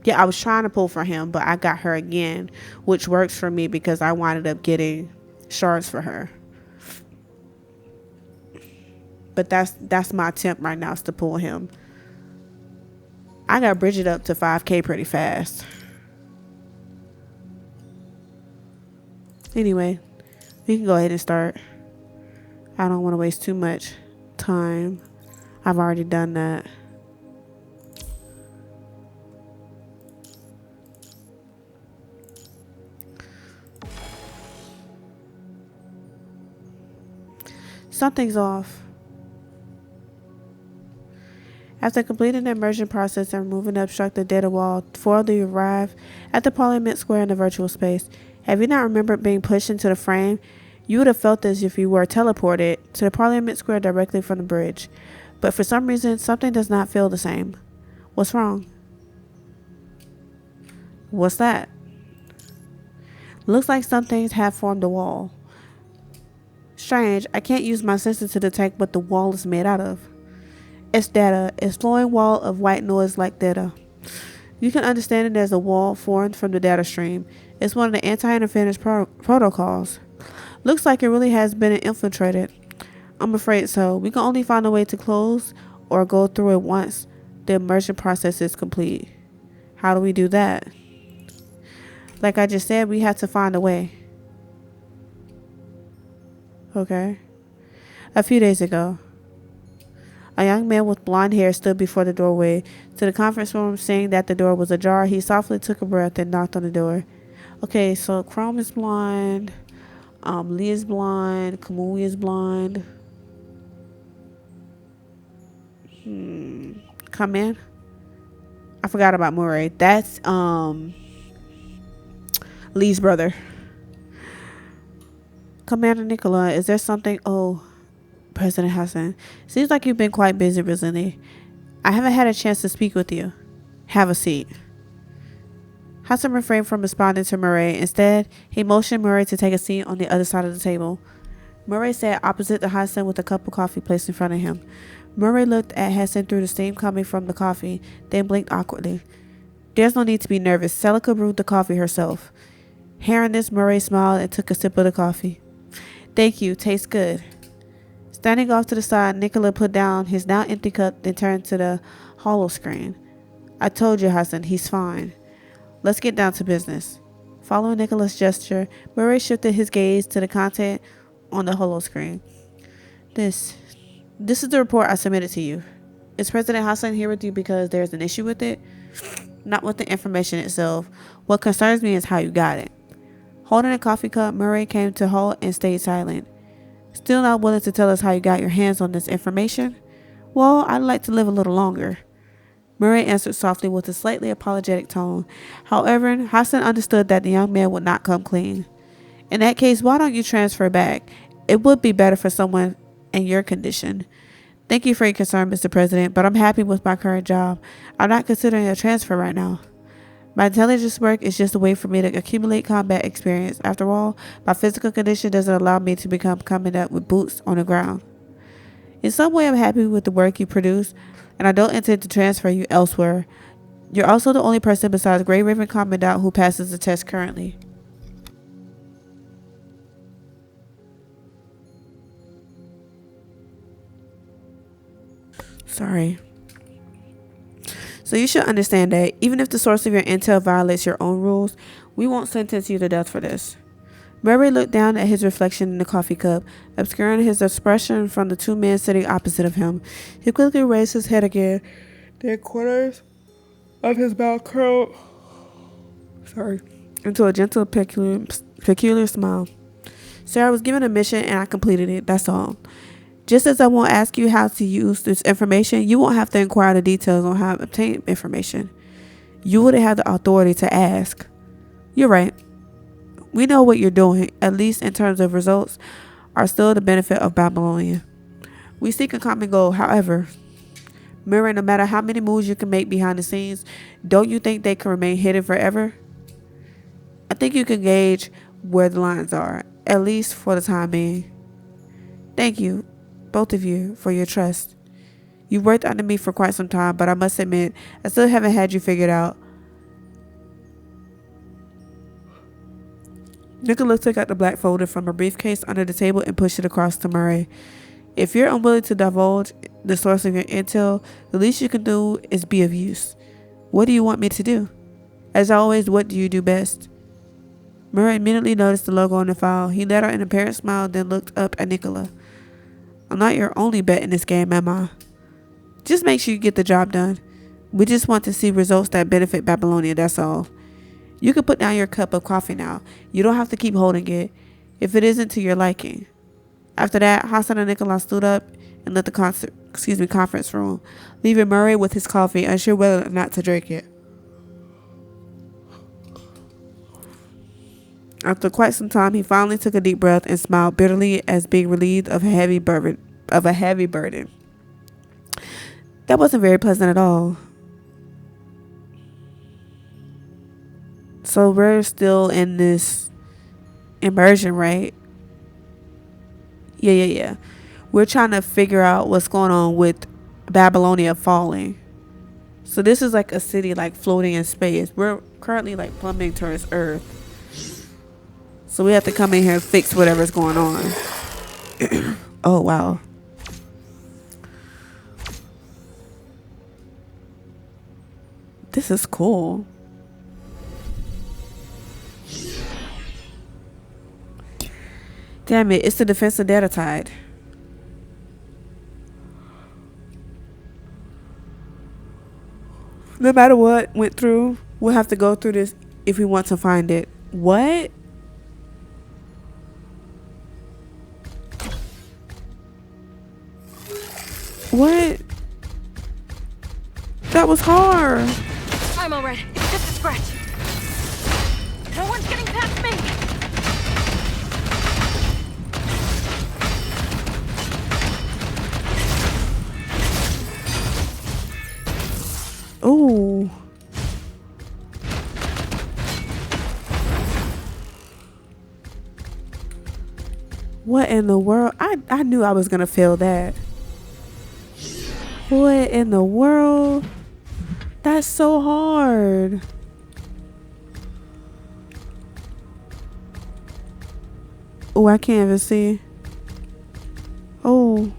Yeah, I was trying to pull for him, but I got her again, which works for me because I wound up getting shards for her. But that's my attempt right now, is to pull him. I got Bridget up to 5K pretty fast. Anyway, we can go ahead and start. I don't want to waste too much time. I've already done that. Something's off. After completing the immersion process and removing the obstructed data wall, 4 of you arrive at the Parliament Square in the virtual space. Have you not remembered being pushed into the frame? You would have felt as if you were teleported to the Parliament Square directly from the bridge. But for some reason, something does not feel the same. What's wrong? What's that? Looks like some things have formed a wall. Strange, I can't use my senses to detect what the wall is made out of. It's data, a flowing wall of white noise like data. You can understand it as a wall formed from the data stream. It's one of the anti-interference protocols. Looks like it really has been infiltrated. I'm afraid so. We can only find a way to close or go through it once the immersion process is complete. How do we do that? Like I just said, we have to find a way. Okay. A few days ago, a young man with blonde hair stood before the doorway to the conference room. Seeing that the door was ajar, he softly took a breath and knocked on the door. Okay, so Chrome is blonde. Lee is blonde. Kamui is blonde. Come in. I forgot about Murray. That's Lee's brother. Commander Nicola, is there something? Oh, President Hassan. Seems like you've been quite busy recently. I haven't had a chance to speak with you. Have a seat. Hassan refrained from responding to Murray. Instead, he motioned Murray to take a seat on the other side of the table. Murray sat opposite to Hassan with a cup of coffee placed in front of him. Murray looked at Hassan through the steam coming from the coffee, then blinked awkwardly. There's no need to be nervous. Celica brewed the coffee herself. Hearing this, Murray smiled and took a sip of the coffee. Thank you. Tastes good. Standing off to the side, Nicola put down his now empty cup, then turned to the holo screen. I told you, Hassan, he's fine. Let's get down to business. Following Nicola's gesture, Murray shifted his gaze to the content on the holo screen. This is the report I submitted to you. Is President Hassan here with you because there's an issue with it? Not with the information itself. What concerns me is how you got it. Holding a coffee cup, Murray came to halt and stayed silent. Still not willing to tell us how you got your hands on this information? Well, I'd like to live a little longer. Murray answered softly with a slightly apologetic tone. However, Hassan understood that the young man would not come clean. In that case, why don't you transfer back? It would be better for someone in your condition. Thank you for your concern, Mr. President, but I'm happy with my current job. I'm not considering a transfer right now. My intelligence work is just a way for me to accumulate combat experience. After all, my physical condition doesn't allow me to become competent with boots on the ground. In some way, I'm happy with the work you produce, and I don't intend to transfer you elsewhere. You're also the only person besides Grey Raven Commandant who passes the test currently. Sorry. So you should understand that even if the source of your intel violates your own rules, we won't sentence you to death for this. Murray looked down at his reflection in the coffee cup, obscuring his expression from the two men sitting opposite of him. He quickly raised his head again. The corners of his mouth curled into a gentle, peculiar smile. Sir, I was given a mission and I completed it. That's all. Just as I won't ask you how to use this information, you won't have to inquire the details on how to obtain information. You wouldn't have the authority to ask. You're right. We know what you're doing, at least in terms of results, are still the benefit of Babylonia. We seek a common goal, however. Murray, no matter how many moves you can make behind the scenes, don't you think they can remain hidden forever? I think you can gauge where the lines are, at least for the time being. Thank you, both of you, for your trust. You've worked under me for quite some time, but I must admit, I still haven't had you figured out. Nicola took out the black folder from a briefcase under the table and pushed it across to Murray. If you're unwilling to divulge the source of your intel, the least you can do is be of use. What do you want me to do? As always, what do you do best? Murray immediately noticed the logo on the file. He let out an apparent smile, then looked up at Nicola. I'm not your only bet in this game, am I? Just make sure you get the job done. We just want to see results that benefit Babylonia, that's all. You can put down your cup of coffee now. You don't have to keep holding it if it isn't to your liking. After that, Hassan and Nicola stood up and left the conference room, leaving Murray with his coffee, unsure whether or not to drink it. After quite some time, he finally took a deep breath and smiled bitterly as being relieved of a heavy burden. That wasn't very pleasant at all. So we're still in this immersion, right? Yeah. We're trying to figure out what's going on with Babylonia falling. So this is like a city like floating in space. We're currently like plummeting towards Earth. So we have to come in here and fix whatever's going on. Oh, wow. This is cool. Damn it, it's the defensive data tide. No matter what went through, we'll have to go through this if we want to find it. What? What? That was hard. I'm alright. It's just a scratch. No one's getting past me. What in the world? I knew I was gonna fail that. What in the world? That's so hard. Oh, I can't even see. Oh,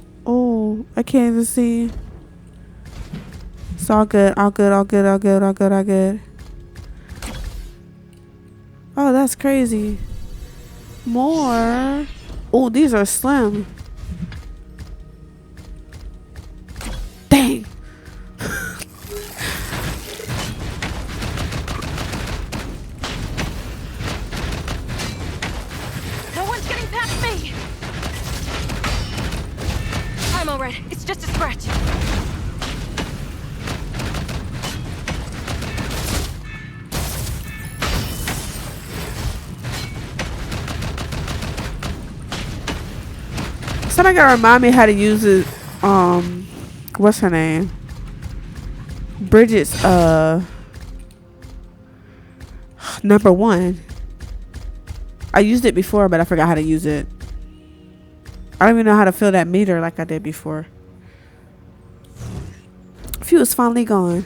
I can't even see. It's all good, all good, all good, all good, all good, all good. Oh, that's crazy. More. Oh, these are slim. Dang. No one's getting past me! I'm alright. It's just a scratch. Somebody gotta remind me how to use it. What's her name? Bridget's number 1. I used it before, but I forgot how to use it. I don't even know how to fill that meter like I did before. Phew, it's finally gone.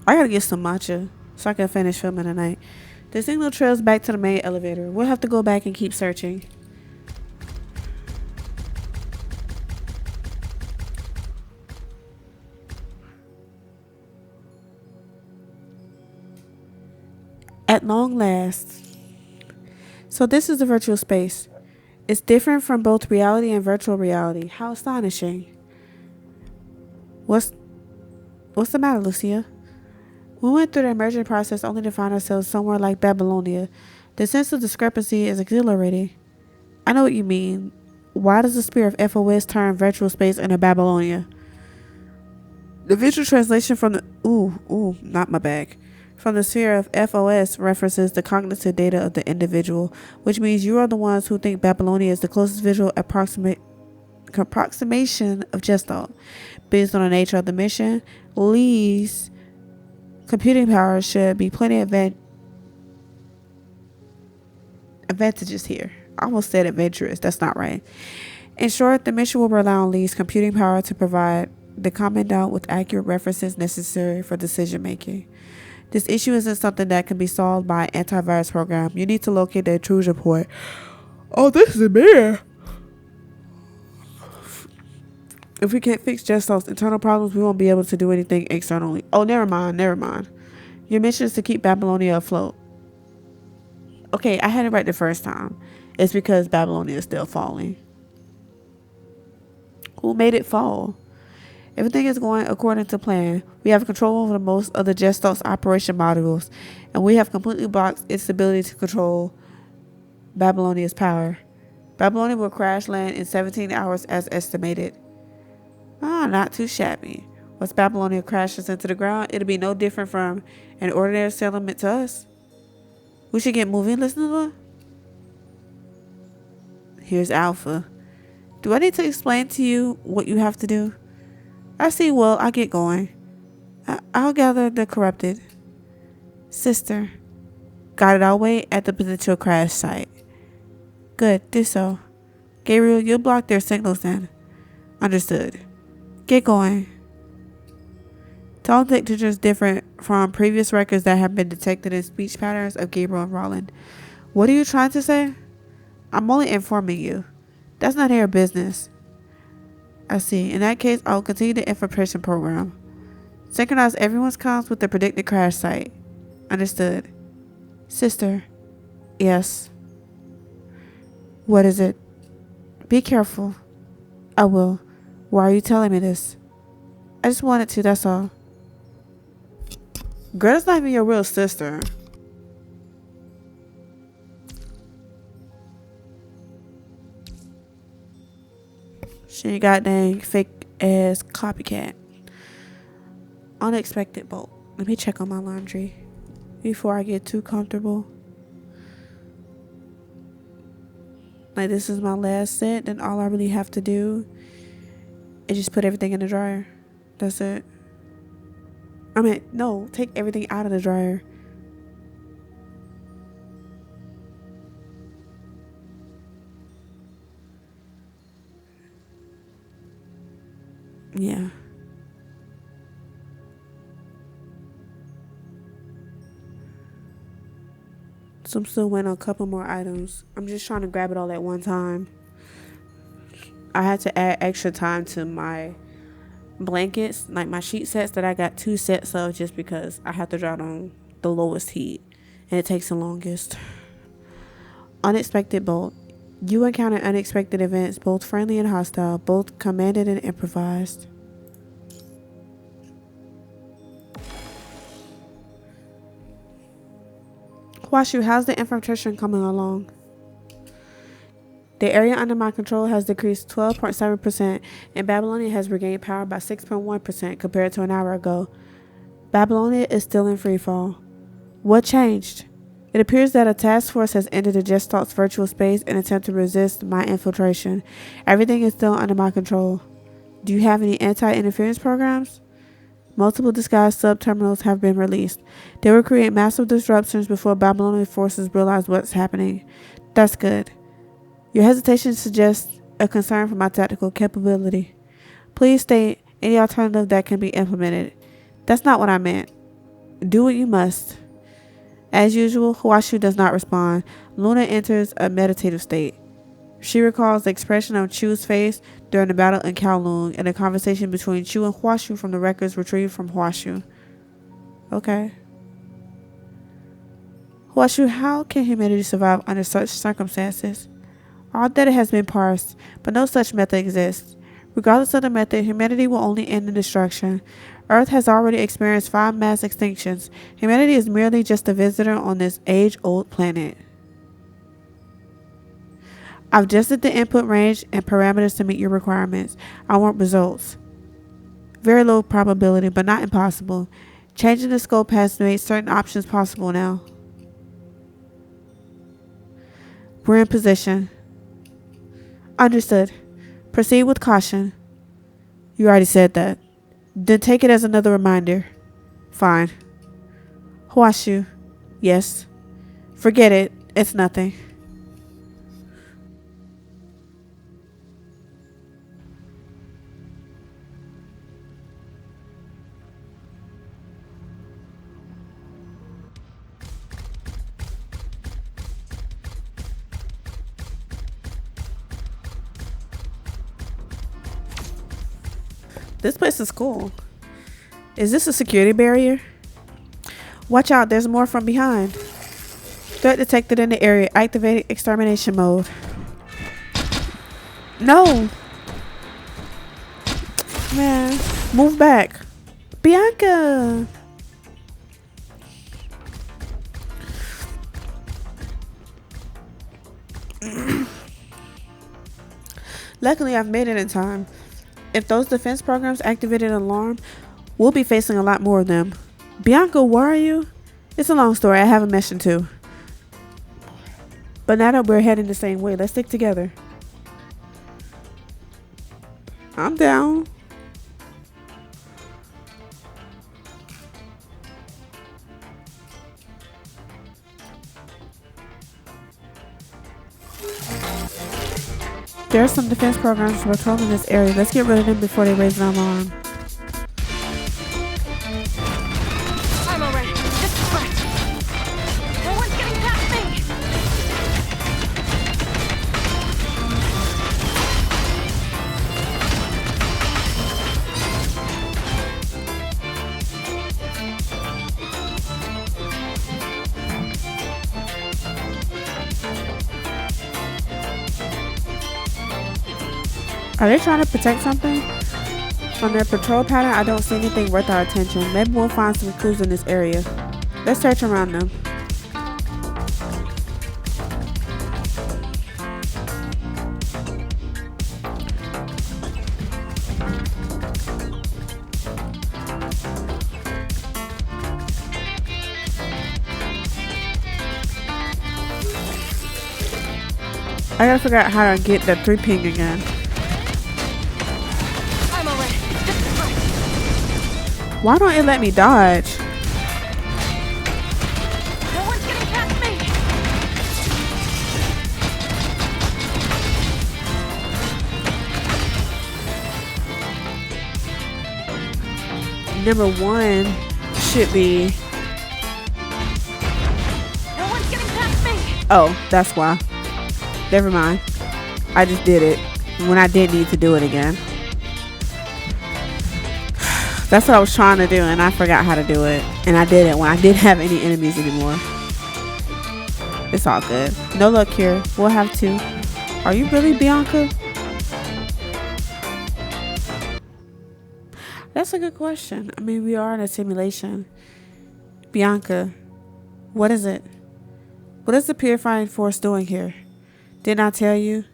I gotta get some matcha so I can finish filming tonight. The signal trails back to the main elevator. We'll have to go back and keep searching. At long last. So this is the virtual space. It's different from both reality and virtual reality. How astonishing. What's the matter, Lucia? We went through the emergent process only to find ourselves somewhere like Babylonia. The sense of discrepancy is exhilarating. I know what you mean. Why does the spirit of FOS turn virtual space into Babylonia? The visual translation from the not my bag. From the sphere of FOS references the cognitive data of the individual, which means you are the ones who think Babylonia is the closest visual approximation of Gestalt. Based on the nature of the mission, Lee's computing power should be plenty of advantages here. I almost said adventurous. That's not right. In short, the mission will rely on Lee's computing power to provide the commandant with accurate references necessary for decision making. This issue isn't something that can be solved by an antivirus program. You need to locate the intrusion point. Oh, this is a bear. If we can't fix Gestalt's internal problems, we won't be able to do anything externally. Oh, never mind. Your mission is to keep Babylonia afloat. Okay, I had it right the first time. It's because Babylonia is still falling. Who made it fall? Everything is going according to plan. We have control over most of the Gestalt's operation modules, and we have completely blocked its ability to control Babylonia's power. Babylonia will crash land in 17 hours as estimated. Not too shabby. Once Babylonia crashes into the ground, it'll be no different from an ordinary settlement to us. We should get moving, listener. Here's Alpha. Do I need to explain to you what you have to do? I see. Well, I'll get going. I'll gather the corrupted. Sister. Got it all way at the potential crash site. Good, do so. Gabriel, you'll block their signals then. Understood. Get going. Tone signature is different from previous records that have been detected in speech patterns of Gabriel and Roland. What are you trying to say? I'm only informing you. That's not your business. I see. In that case, I'll continue the infiltration program. Synchronize everyone's comms with the predicted crash site. Understood. Sister. Yes. What is it? Be careful. I will. Why are you telling me this? I just wanted to, that's all. Girl, that's not even your real sister. She ain't got dang fake ass copycat. Unexpected bolt. Let me check on my laundry before I get too comfortable. Like, this is my last set, then all I really have to do is just put everything in the dryer. That's it. I mean, no, take everything out of the dryer. Yeah. So I'm still waiting on a couple more items. I'm just trying to grab it all at one time. I had to add extra time to my blankets, like my sheet sets that I got 2 sets of, just because I have to dry it on the lowest heat and it takes the longest. Unexpected bolt. You encounter unexpected events, both friendly and hostile, both commanded and improvised. Washu, how's the infiltration coming along? The area under my control has decreased 12.7% and Babylonia has regained power by 6.1% compared to an hour ago. Babylonia is still in freefall. What changed? It appears that a task force has entered the Gestalt's virtual space in an attempt to resist my infiltration. Everything is still under my control. Do you have any anti-interference programs? Multiple disguised sub-terminals have been released. They will create massive disruptions before Babylonian forces realize what's happening. That's good. Your hesitation suggests a concern for my tactical capability. Please state any alternative that can be implemented. That's not what I meant. Do what you must. As usual, Huashu does not respond. Luna enters a meditative state. She recalls the expression of Chu's face during the battle in Kowloon and a conversation between Chu and Huashu from the records retrieved from Huashu. Okay. Huashu, how can humanity survive under such circumstances? All data has been parsed, but no such method exists. Regardless of the method, humanity will only end in destruction. Earth has already experienced 5 mass extinctions. Humanity is merely just a visitor on this age-old planet. I've adjusted the input range and parameters to meet your requirements. I want results. Very low probability, but not impossible. Changing the scope has made certain options possible now. We're in position. Understood. Proceed with caution. You already said that. Then take it as another reminder. Fine. Huashu. Yes. Forget it. It's nothing. This place is cool. Is this a security barrier? Watch out, there's more from behind. Threat detected in the area. Activate extermination mode. No! Man, move back. Bianca! Luckily, I've made it in time. If those defense programs activated an alarm, we'll be facing a lot more of them. Bianca, where are you? It's a long story. I have a mission too. But now that we're heading the same way, let's stick together. I'm down. There are some defense programs patrolling this area. Let's get rid of them before they raise an alarm. I'm alright. Just relax. No one's getting past me. Are they trying to protect something? From their patrol pattern, I don't see anything worth our attention. Maybe we'll find some clues in this area. Let's search around them. I gotta figure out how to get that 3 ping again. Why don't it let me dodge? No one's getting past me. number 1 should be. No one's getting past me. Oh, that's why. Never mind. I just did it when I didn't need to do it again. That's what I was trying to do, and I forgot how to do it. And I did it when I didn't have any enemies anymore. It's all good. No luck here. We'll have to. Are you really Bianca? That's a good question. I mean, we are in a simulation. Bianca, what is it? What is the purifying force doing here? Didn't I tell you?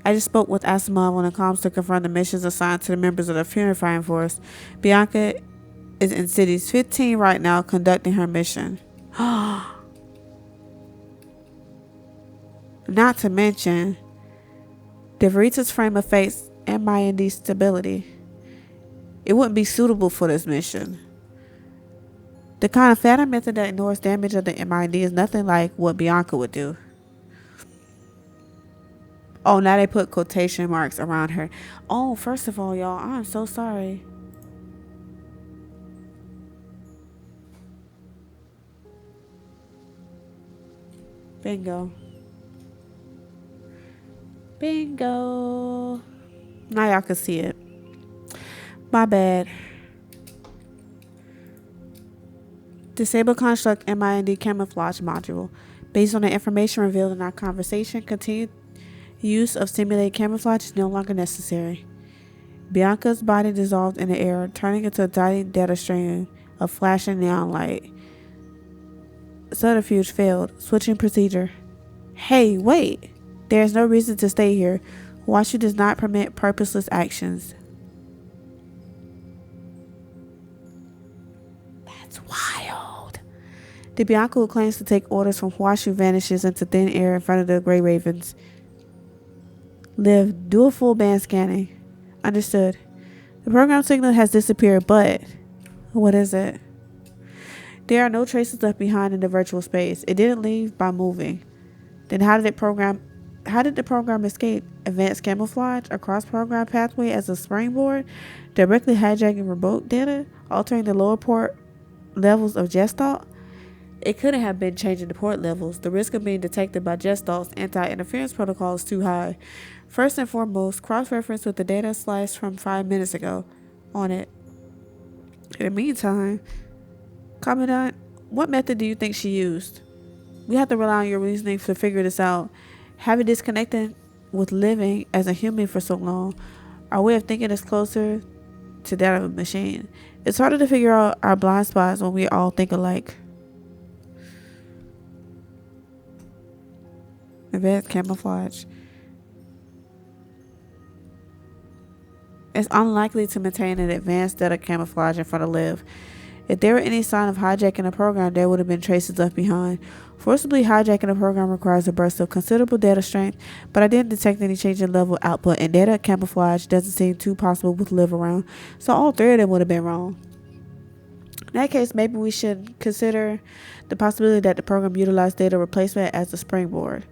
I just spoke with Asimov on the comms to confirm the missions assigned to the members of the purifying force. Bianca is in cities 15 right now conducting her mission. Not to mention the Verita's frame of face and MSEBONYYTV stability. It wouldn't be suitable for this mission. The kind of phantom method that ignores damage of the MSEBONYYTV is nothing like what Bianca would do. Oh, now they put quotation marks around her. Oh, first of all, y'all, I'm so sorry. Bingo. Bingo. Now y'all can see it. My bad. Disable construct MSEBONYTV camouflage module. Based on the information revealed in our conversation, continued use of simulated camouflage is no longer necessary. Bianca's body dissolved in the air, turning into a tiny data stream of flashing neon light. Subterfuge failed. Switching procedure. Hey, wait! There is no reason to stay here. Washu does not permit purposeless actions. That's wild. The Bianca who claims to take orders from Washu vanishes into thin air in front of the Grey Ravens. Live. Do a full band scanning. Understood. The program signal has disappeared, but what is it? There are no traces left behind in the virtual space. It didn't leave by moving. Then how did the program escape? Advanced camouflage, a cross-program pathway as a springboard, directly hijacking remote data, altering the lower port levels of Gestalt? It couldn't have been changing the port levels. The risk of being detected by Gestalt's anti-interference protocol is too high. First and foremost, cross-reference with the data sliced from 5 minutes ago on it. In the meantime, Commandant, what method do you think she used? We have to rely on your reasoning to figure this out. Having disconnected with living as a human for so long, our way of thinking is closer to that of a machine. It's harder to figure out our blind spots when we all think alike. Advanced camouflage. It's unlikely to maintain an advanced data camouflage in front of Liv. If there were any sign of hijacking a program, there would have been traces left behind. Forcibly hijacking a program requires a burst of considerable data strength, but I didn't detect any change in level output, and data camouflage doesn't seem too possible with Liv around, so all 3 of them would have been wrong. In that case, maybe we should consider the possibility that the program utilized data replacement as a springboard.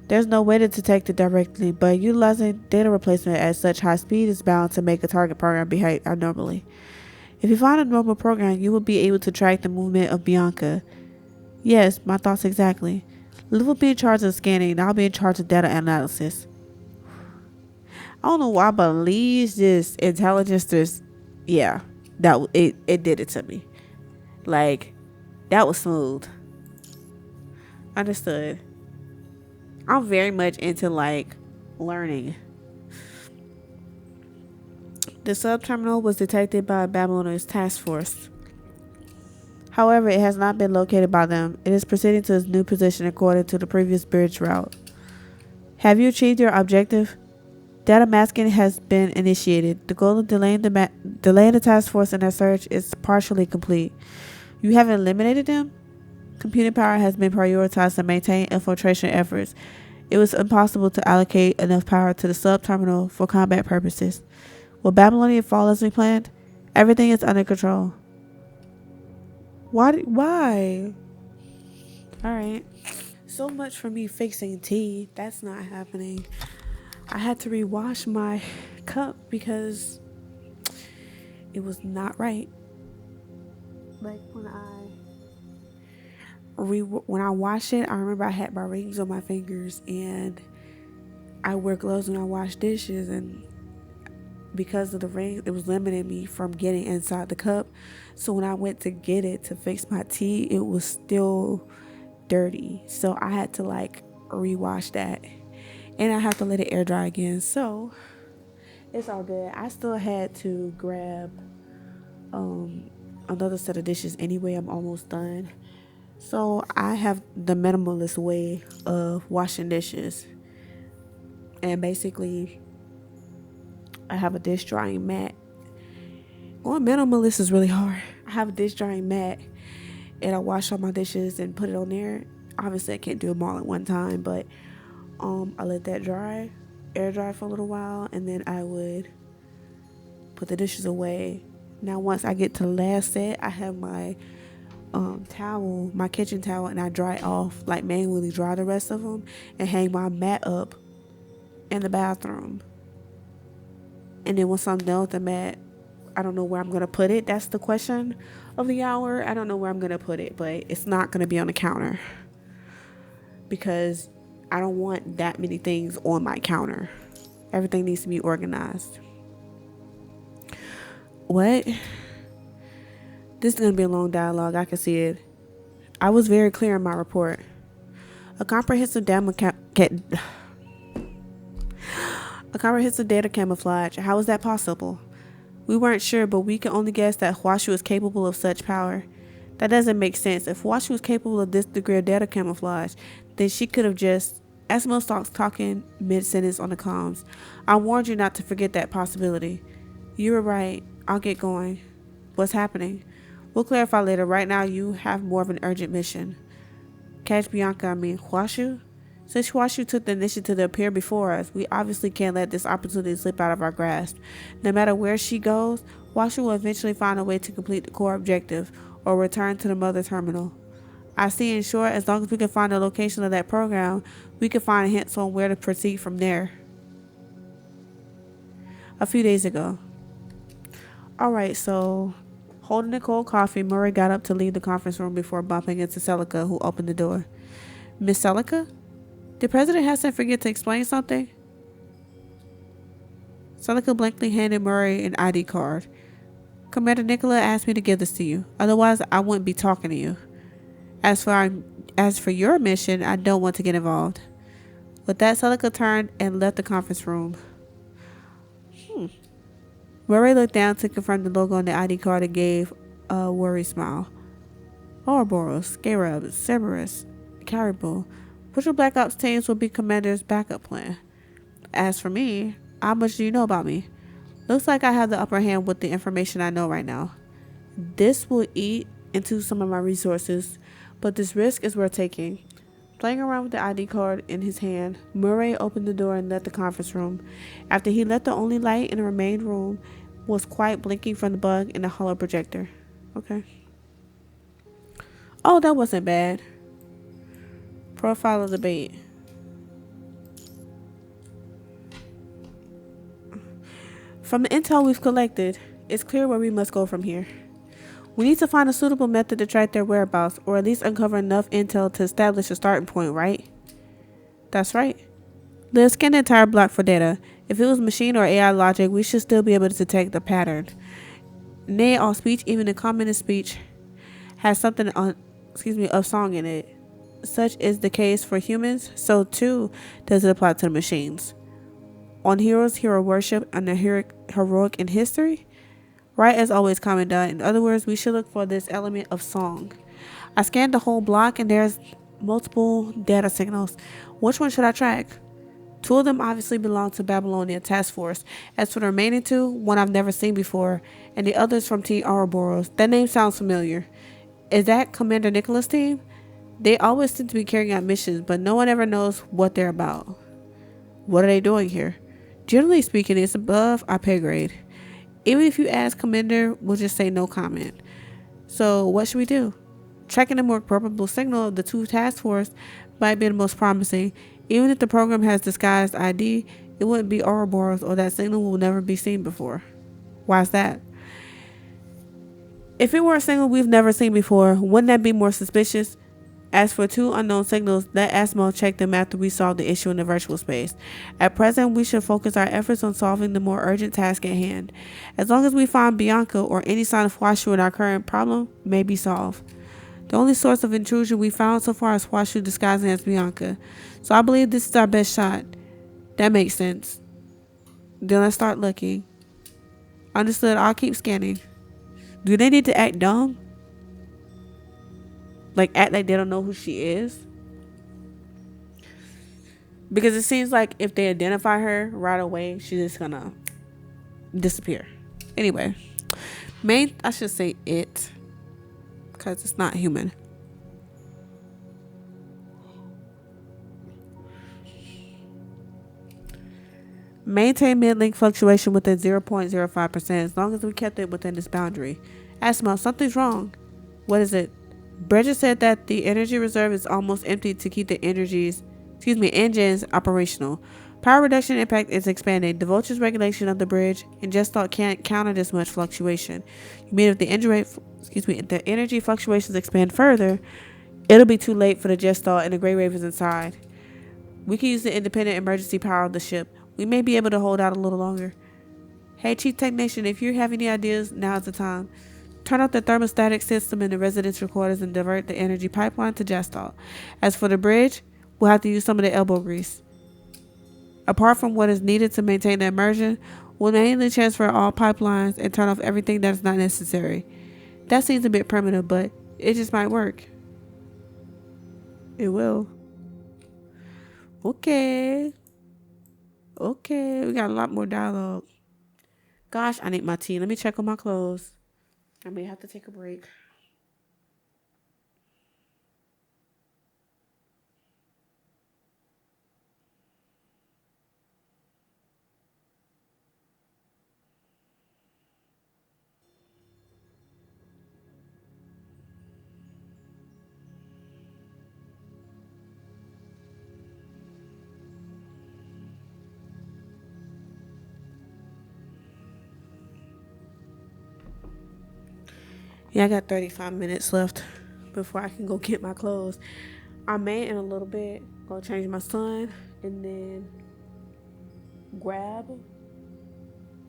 There's no way to detect it directly, but utilizing data replacement at such high speed is bound to make a target program behave abnormally. If you find a normal program, you will be able to track the movement of Bianca. Yes, my thoughts exactly. Liv will be in charge of scanning, and I'll be in charge of data analysis. I don't know why, but Lee's just intelligence just, yeah, it did it to me. Like, that was smooth. Understood. I'm very much into like learning. The sub-terminal was detected by Babylonia's task force. However, it has not been located by them. It is proceeding to its new position according to the previous bridge route. Have you achieved your objective? Data masking has been initiated. The goal of delaying the task force in their search is partially complete. You haven't eliminated them? Computing power has been prioritized to maintain infiltration efforts. It was impossible to allocate enough power to the sub-terminal for combat purposes. Will Babylonia fall as we planned? Everything is under control. Why? Alright. So much for me fixing tea. That's not happening. I had to rewash my cup because it was not right. like when I wash it, I remember I had my rings on my fingers, and I wear gloves when I wash dishes, and because of the rings, it was limiting me from getting inside the cup. So when I went to get it to fix my tea, it was still dirty, so I had to like rewash that, and I have to let it air dry again. So it's all good. I still had to grab another set of dishes anyway. I'm almost done. So I have the minimalist way of washing dishes, and basically I have a dish drying mat. Going minimalist is really hard. I have a dish drying mat, and I wash all my dishes and put it on there. Obviously I can't do them all at one time, but I let that air dry for a little while, and then I would put the dishes away. Now once I get to the last set, I have my towel, my kitchen towel, and I dry off, like manually dry the rest of them, and hang my mat up in the bathroom. And then once I'm done with the mat, I don't know where I'm gonna put it. That's the question of the hour. I don't know where I'm gonna put it, but it's not gonna be on the counter because I don't want that many things on my counter. Everything needs to be organized. What? This is gonna be a long dialogue. I can see it. I was very clear in my report. A comprehensive data camouflage. How is that possible? We weren't sure, but we can only guess that Huashu is capable of such power. That doesn't make sense. If Huashu was capable of this degree of data camouflage, then she could have just... Asmo starts talking mid-sentence on the comms. I warned you not to forget that possibility. You were right. I'll get going. What's happening? We'll clarify later. Right now, you have more of an urgent mission. Catch Bianca, Huashu? Since Huashu took the initiative to appear before us, we obviously can't let this opportunity slip out of our grasp. No matter where she goes, Huashu will eventually find a way to complete the core objective, or return to the mother terminal. I see. In short, as long as we can find the location of that program, we can find hints on where to proceed from there. A few days ago. Alright, so holding a cold coffee, Murray got up to leave the conference room before bumping into Celica, who opened the door. Miss Celica? Did President Hassan forget to explain something? Celica blankly handed Murray an ID card. Commander Nicola asked me to give this to you. Otherwise, I wouldn't be talking to you. As for your mission, I don't want to get involved. With that, Celica turned and left the conference room. Murray looked down to confirm the logo on the ID card and gave a worried smile. Ouroboros, Scarab, Cerberus, Caribou. Which of Black Ops teams will be Commander's backup plan? As for me, how much do you know about me? Looks like I have the upper hand with the information I know right now. This will eat into some of my resources, but this risk is worth taking. Playing around with the ID card in his hand, Murray opened the door and left the conference room. After he left, the only light in the remaining room was quiet blinking from the bug in the hollow projector. Okay. Oh, that wasn't bad. Profile of the bait. From the intel we've collected, it's clear where we must go from here. We need to find a suitable method to track their whereabouts, or at least uncover enough intel to establish a starting point, right? That's right. Let's scan the entire block for data. If it was machine or AI logic, we should still be able to detect the pattern. Nay, all speech, even the commonest speech, has something of song in it. Such is the case for humans, so too does it apply to the machines. On heroes, hero worship, and the heroic in history? Right as always, Commandant. In other words, we should look for this element of song. I scanned the whole block and there's multiple data signals. Which one should I track? 2 of them obviously belong to Babylonia Task Force. As for the remaining 2, one I've never seen before, and the others from Team Ouroboros. That name sounds familiar. Is that Commander Nicola's team? They always seem to be carrying out missions, but no one ever knows what they're about. What are they doing here? Generally speaking, it's above our pay grade. Even if you ask Commander, we'll just say no comment. So what should we do? Tracking a more probable signal of the 2 task force might be the most promising. Even if the program has disguised ID, it wouldn't be Ouroboros, or that signal will never be seen before. Why is that? If it were a signal we've never seen before, wouldn't that be more suspicious? As for 2 unknown signals, let Asmo check them after we solve the issue in the virtual space. At present, we should focus our efforts on solving the more urgent task at hand. As long as we find Bianca or any sign of Washu in our current problem may be solved. The only source of intrusion we found so far is Washu disguising as Bianca. So I believe this is our best shot. That makes sense. Then let's start looking. Understood, I'll keep scanning. Do they need to act dumb? Like act like they don't know who she is? Because it seems like if they identify her right away, she's just gonna disappear. Anyway, I should say it, because it's not human. Maintain mid-link fluctuation within 0.05% as long as we kept it within this boundary. Asma, something's wrong. What is it? Bridget said that the energy reserve is almost empty to keep the engines operational. Power reduction impact is expanding. The voltage regulation of the bridge and just thought can't counter this much fluctuation. You mean if the energy fluctuations expand further, it'll be too late for the jet stall and the Grey Ravens inside. We can use the independent emergency power of the ship. We may be able to hold out a little longer. Hey, Chief Technician, if you have any ideas, now's the time. Turn off the thermostatic system in the residential quarters and divert the energy pipeline to jet stall. As for the bridge, we'll have to use some of the elbow grease. Apart from what is needed to maintain the immersion, we'll manually transfer all pipelines and turn off everything that is not necessary. That seems a bit primitive, but it just might work. It will. Okay, we got a lot more dialogue. Gosh, I need my tea. Let me check on my clothes. I may have to take a break. Yeah, I got 35 minutes left before I can go get my clothes. I may in a little bit go change my son and then grab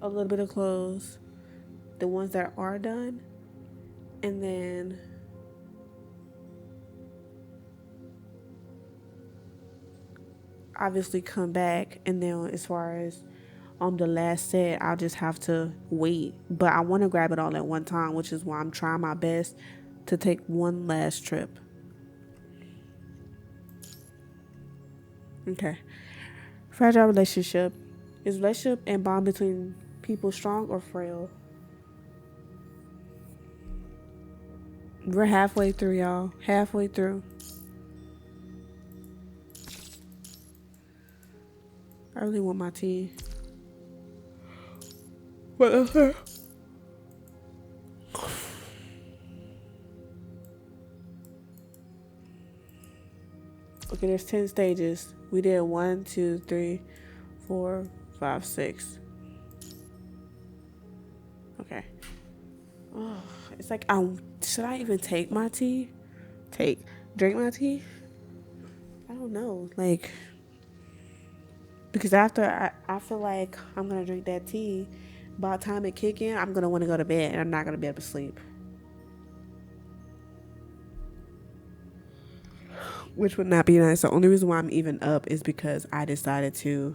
a little bit of clothes, the ones that are done, and then obviously come back. And then as far as on the last set, I'll just have to wait, but I want to grab it all at one time, which is why I'm trying my best to take one last trip. Okay. Fragile relationship. Is relationship and bond between people strong or frail? We're halfway through, y'all. Halfway through. I really want my tea. What else? Okay, there's 10 stages. We did 1, 2, 3, 4, 5, 6. Okay. Oh, it's like, should I even take my tea? Drink my tea? I don't know. Like, because after I feel like I'm going to drink that tea, by the time it kick in, I'm going to want to go to bed and I'm not going to be able to sleep. Which would not be nice. The only reason why I'm even up is because I decided to.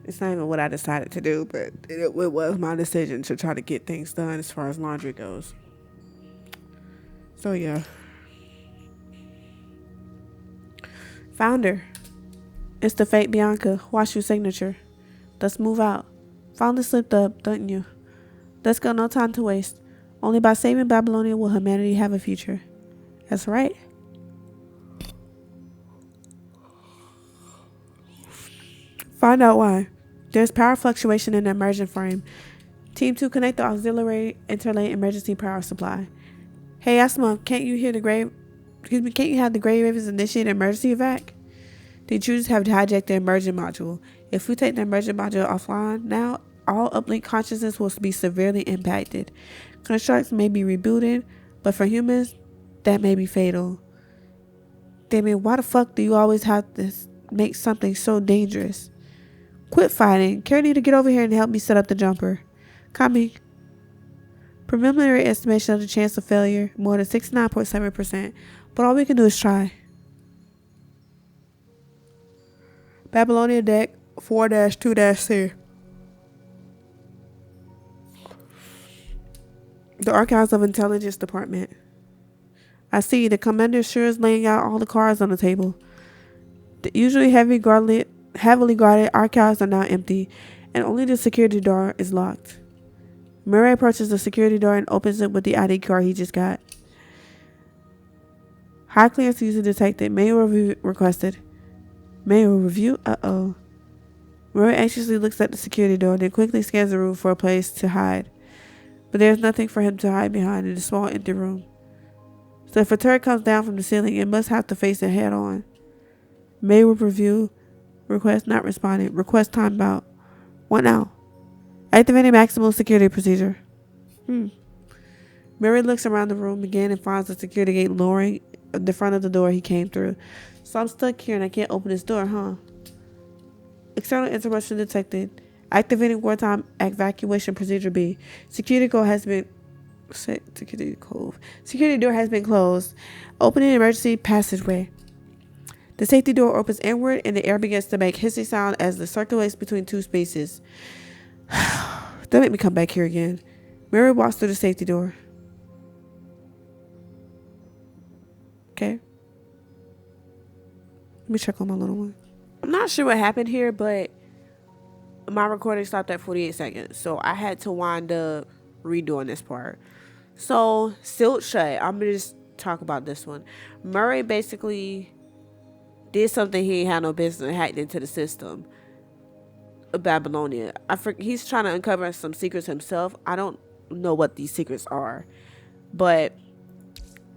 It's not even what I decided to do, but it was my decision to try to get things done as far as laundry goes. So yeah. Found her. It's the fake Bianca. Watch your signature. Let's move out. Finally slipped up, don't you? Let's go, no time to waste. Only by saving Babylonia will humanity have a future. That's right. Find out why. There's power fluctuation in the immersion frame. Team 2, connect the auxiliary interlane emergency power supply. Hey, Asma, can't you have the Grey Ravens initiate an emergency evac? The intruders have hijacked the immersion module. If we take the immersion module offline now, all uplink consciousness will be severely impacted. Constructs may be rebooted, but for humans, that may be fatal. Damn it, why the fuck do you always have to make something so dangerous? Quit fighting. Carrie need to get over here and help me set up the jumper. Coming. Preliminary estimation of the chance of failure, more than 69.7%. But all we can do is try. Babylonia deck 4-2-C. The Archives of Intelligence Department. I see the commander sure is laying out all the cards on the table. The usually heavily guarded archives are now empty, and only the security door is locked. Murray approaches the security door and opens it with the ID card he just got. High clearance user detected. Manual review requested. Manual review? Uh-oh. Murray anxiously looks at the security door, then quickly scans the room for a place to hide. But there's nothing for him to hide behind in the small empty room. So if a turret comes down from the ceiling, it must have to face it head on. Manual review. Request not responded. Request timeout. What now? Activating maximum security procedure. Murray looks around the room again and finds the security gate lowering the front of the door he came through. So I'm stuck here and I can't open this door, huh? External interruption detected. Activating wartime evacuation procedure B. Security door has been closed. Opening emergency passageway. The safety door opens inward and the air begins to make hissing sound as it circulates between two spaces. Don't make me come back here again. Mary walks through the safety door. Okay. Let me check on my little one. I'm not sure what happened here, but my recording stopped at 48 seconds. So I had to wind up redoing this part. So, sealed shut. I'm going to just talk about this one. Murray basically did something he ain't had no business and hacked into the system. Babylonia. He's trying to uncover some secrets himself. I don't know what these secrets are, but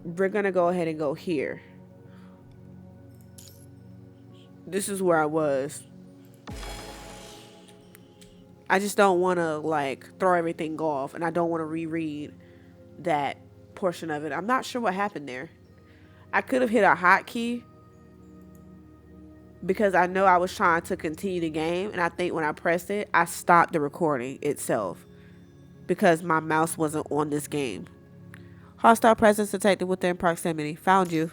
we're gonna go ahead and go here. This is where I was. I just don't want to like throw everything off, and I don't want to reread that portion of it. I'm not sure what happened there. I could have hit a hotkey because I know I was trying to continue the game, and I think when I pressed it, I stopped the recording itself because my mouse wasn't on this game. Hostile presence detected within proximity. Found you.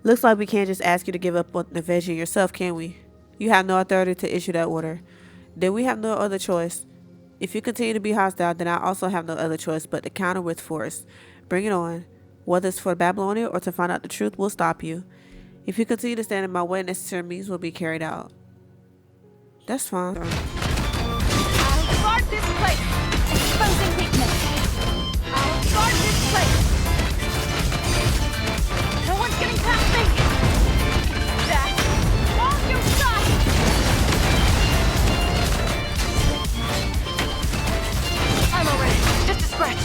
Looks like we can't just ask you to give up on the invasion yourself, can we? You have no authority to issue that order. Then we have no other choice. If you continue to be hostile, then I also have no other choice but to counter with force. Bring it on. Whether it's for Babylonia or to find out the truth, we'll stop you. If you continue to stand in my way, necessary means will be carried out. That's fine. I'll guard this place. Exposing weakness. I'll guard this place. No one's getting past me. That's on your side. I'm already. Just a scratch.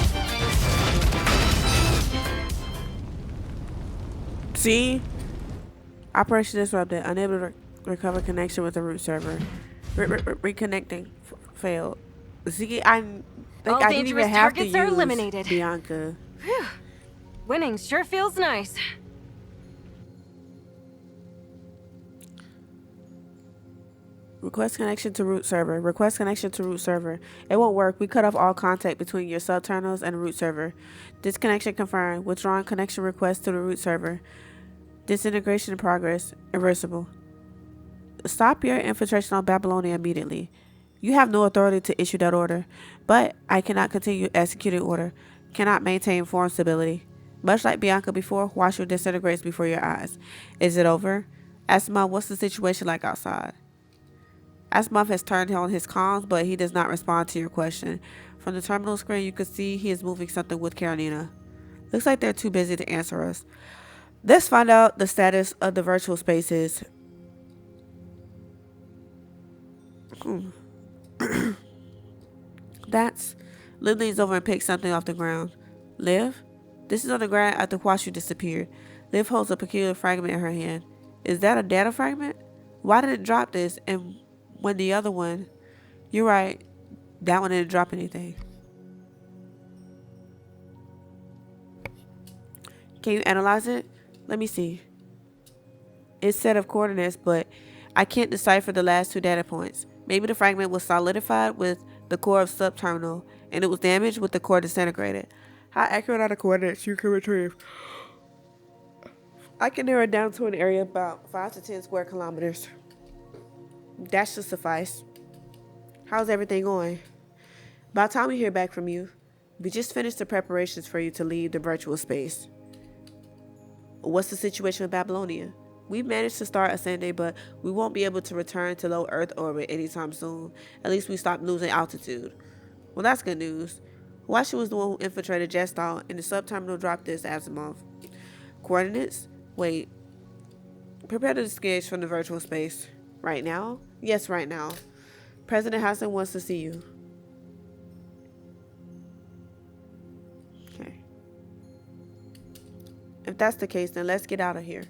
See? Operation disrupted. Unable to recover connection with the root server. Reconnecting. Failed. See, I think I didn't even have to use eliminated. Bianca. Whew. Winning sure feels nice. Request connection to root server. Request connection to root server. It won't work. We cut off all contact between your subterminals and the root server. Disconnection confirmed. Withdrawing connection request to the root server. Disintegration in progress. Irreversible. Stop your infiltration on Babylonia immediately. You have no authority to issue that order, but I cannot continue executing order. Cannot maintain form stability. Much like Bianca before, Washu disintegrates before your eyes. Is it over? Asimov, what's the situation like outside? Asimov has turned on his comms, but he does not respond to your question. From the terminal screen, you can see he is moving something with Karenina. Looks like they're too busy to answer us. Let's find out the status of the virtual spaces. That's... Liv leans over and picks something off the ground. Liv? This is on the ground after Washu disappeared. Liv holds a peculiar fragment in her hand. Is that a data fragment? Why did it drop this and when the other one... You're right. That one didn't drop anything. Can you analyze it? Let me see. It's set of coordinates, but I can't decipher the last two data points. Maybe the fragment was solidified with the core of subterminal, and it was damaged with the core disintegrated. How accurate are the coordinates you can retrieve? I can narrow it down to an area about 5 to 10 square kilometers. That should suffice. How's everything going? By the time we hear back from you, we just finished the preparations for you to leave the virtual space. What's the situation with Babylonia? We've managed to start ascending, but we won't be able to return to low Earth orbit anytime soon. At least we stopped losing altitude. Well, that's good news. Washi was the one who infiltrated Jestal, and the subterminal dropped this azimuth. Coordinates? Wait. Prepare to disengage from the virtual space. Right now? Yes, right now. President Hassan wants to see you. Okay. If that's the case, then let's get out of here.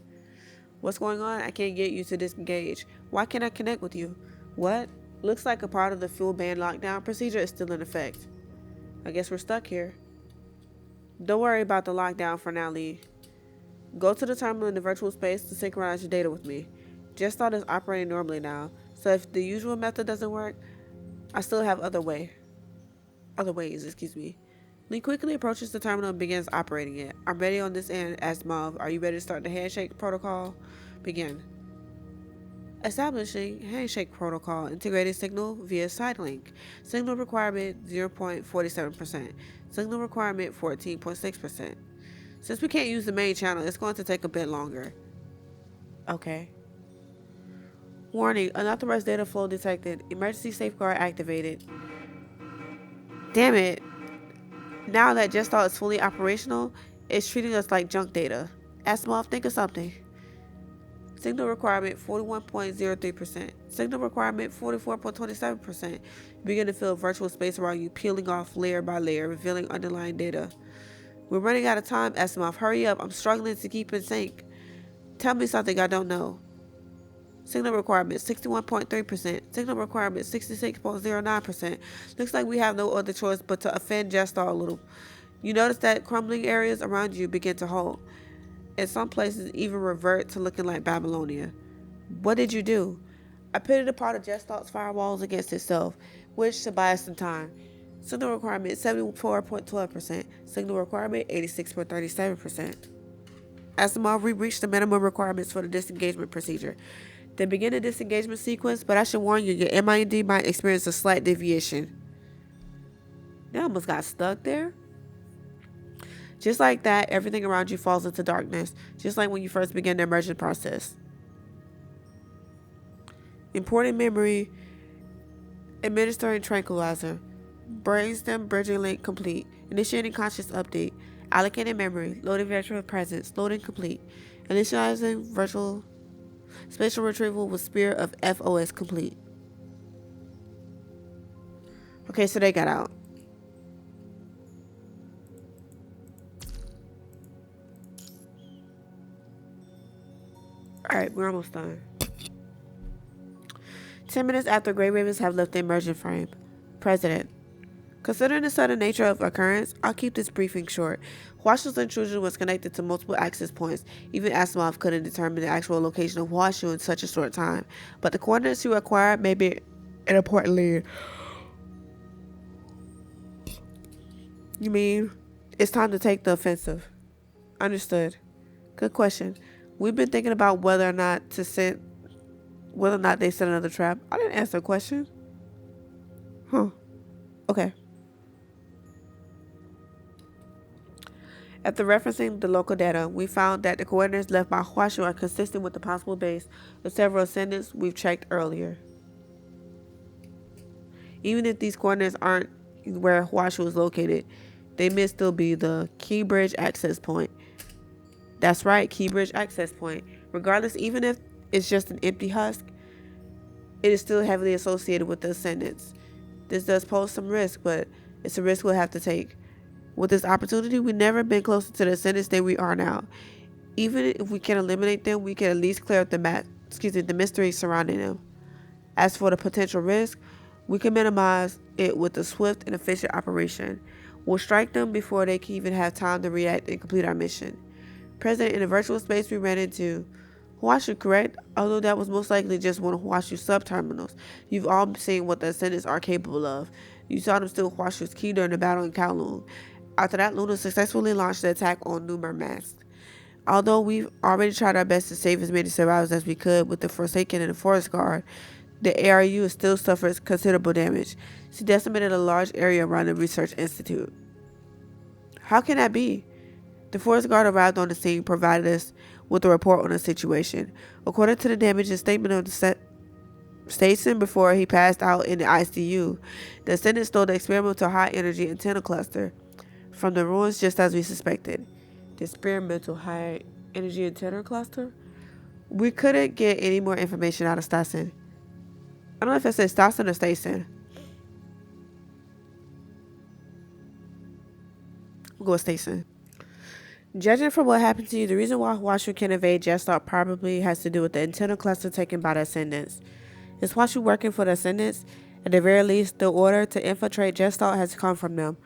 What's going on? I can't get you to disengage. Why can't I connect with you? What? Looks like a part of the fuel band lockdown procedure is still in effect. I guess we're stuck here. Don't worry about the lockdown for now, Lee. Go to the terminal in the virtual space to synchronize your data with me. Just thought it's operating normally now, so if the usual method doesn't work, I still have other ways. Lee quickly approaches the terminal and begins operating it. I'm ready on this end, Asimov. Are you ready to start the handshake protocol? Begin. Establishing handshake protocol. Integrated signal via side link. Signal requirement 0.47%. Signal requirement 14.6%. Since we can't use the main channel, it's going to take a bit longer. Okay. Warning, unauthorized data flow detected. Emergency safeguard activated. Damn it. Now that Jestal is fully operational, it's treating us like junk data. Asimov, think of something. Signal requirement 41.03%. Signal requirement 44.27%. Begin to feel virtual space around you, peeling off layer by layer, revealing underlying data. We're running out of time, Asimov. Hurry up. I'm struggling to keep in sync. Tell me something I don't know. Signal requirement 61.3%. Signal requirement 66.09%. Looks like we have no other choice but to offend Jestal a little. You notice that crumbling areas around you begin to hold. In some places even revert to looking like Babylonia. What did you do? I pitted a part of Jestal's firewalls against itself, which should buy us some time. Signal requirement 74.12%. Signal requirement 86.37%. Asimov, we reached the minimum requirements for the disengagement procedure. Then begin the disengagement sequence, but I should warn you, your MIND might experience a slight deviation. They almost got stuck there. Just like that, everything around you falls into darkness, just like when you first begin the immersion process. Importing memory, administering tranquilizer, brainstem bridging link complete, initiating conscious update, allocating memory, loading virtual presence, loading complete, initializing virtual spatial retrieval with spear of FOS complete. Okay, so they got out. Alright, we're almost done. 10 minutes after Grey Ravens have left the immersion frame. President. Considering the sudden nature of occurrence, I'll keep this briefing short. Washu's intrusion was connected to multiple access points. Even Asimov couldn't determine the actual location of Washu in such a short time. But the coordinates you acquired may be an important lead. You mean, it's time to take the offensive? Understood. Good question. We've been thinking about whether or not they set another trap. I didn't answer a question. Huh. Okay. After referencing the local data, we found that the coordinates left by Washu are consistent with the possible base of several ascendants we've checked earlier. Even if these coordinates aren't where Washu is located, they may still be the Keybridge access point. That's right, Keybridge access point. Regardless, even if it's just an empty husk, it is still heavily associated with the ascendants. This does pose some risk, but it's a risk we'll have to take. With this opportunity, we've never been closer to the ascendants than we are now. Even if we can eliminate them, we can at least clear up the mystery surrounding them. As for the potential risk, We can minimize it with a swift and efficient operation. We'll strike them before they can even have time to react and complete our mission. President, in the virtual space we ran into Hwashu, correct? Although that was most likely just one of Hwashu's sub-terminals. You've all seen what the Ascendants are capable of. You saw them steal Hwashu's key during the battle in Kowloon. After that, Luna successfully launched the attack on Numer Mask. Although we've already tried our best to save as many survivors as we could with the Forsaken and the Forest Guard, the ARU still suffers considerable damage. She decimated a large area around the Research Institute. How can that be? The Forest Guard arrived on the scene, provided us with a report on the situation. According to the damages statement of the station before he passed out in the ICU, the Ascendant stole the experimental high-energy antenna cluster from the ruins just as we suspected. The experimental high-energy antenna cluster? We couldn't get any more information out of Stassen. I don't know if it says Stassen or Stason. We'll go with Stason. Judging from what happened to you, the reason why Hwashu can evade Jestalk probably has to do with the antenna cluster taken by the Ascendants. Is Hwashu working for the Ascendants? At the very least, the order to infiltrate Jestalk has come from them.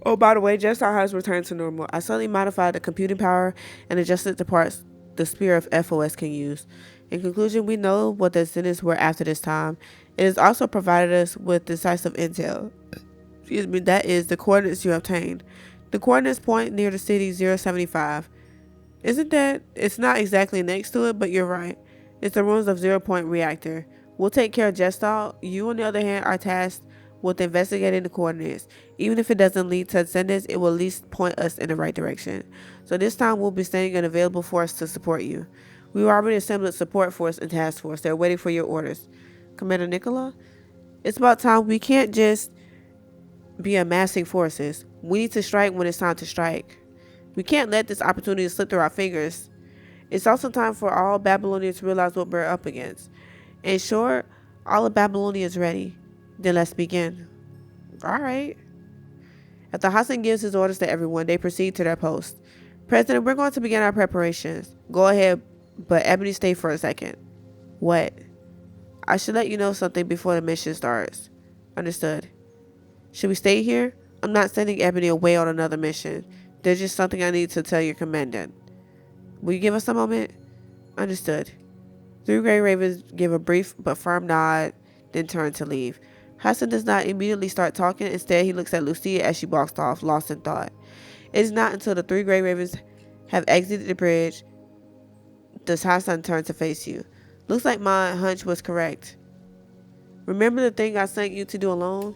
Oh, by the way, Jestalk has returned to normal. I suddenly modified the computing power and adjusted the parts the Spear of FOS can use. In conclusion, we know what the Ascendants were after this time. It has also provided us with decisive intel. That is the coordinates you obtained. The coordinates point near the city 075. Isn't that? It's not exactly next to it, but you're right. It's the ruins of 0 Point Reactor. We'll take care of Jestalk. You, on the other hand, are tasked with investigating the coordinates. Even if it doesn't lead to Ascendants, it will at least point us in the right direction. So this time we'll be standing an available force to support you. We've already assembled a support force and task force. They're waiting for your orders. Commander Nicola? It's about time. We can't just be amassing forces. We need to strike when it's time to strike. We can't let this opportunity slip through our fingers. It's also time for all Babylonians to realize what we're up against. In short, all of Babylonia is ready. Then let's begin. Alright. After Hassan gives his orders to everyone, they proceed to their post. President, we're going to begin our preparations. Go ahead, but Ebony, stay for a second. What? I should let you know something before the mission starts. Understood. Should we stay here? I'm not sending Ebony away on another mission. There's just something I need to tell your commandant. Will you give us a moment? Understood. 3 Grey Ravens give a brief but firm nod, then turn to leave. Hassan does not immediately start talking. Instead, he looks at Lucia as she walks off, lost in thought. It is not until the 3 Grey Ravens have exited the bridge does Hassan turn to face you. Looks like my hunch was correct. Remember the thing I sent you to do alone?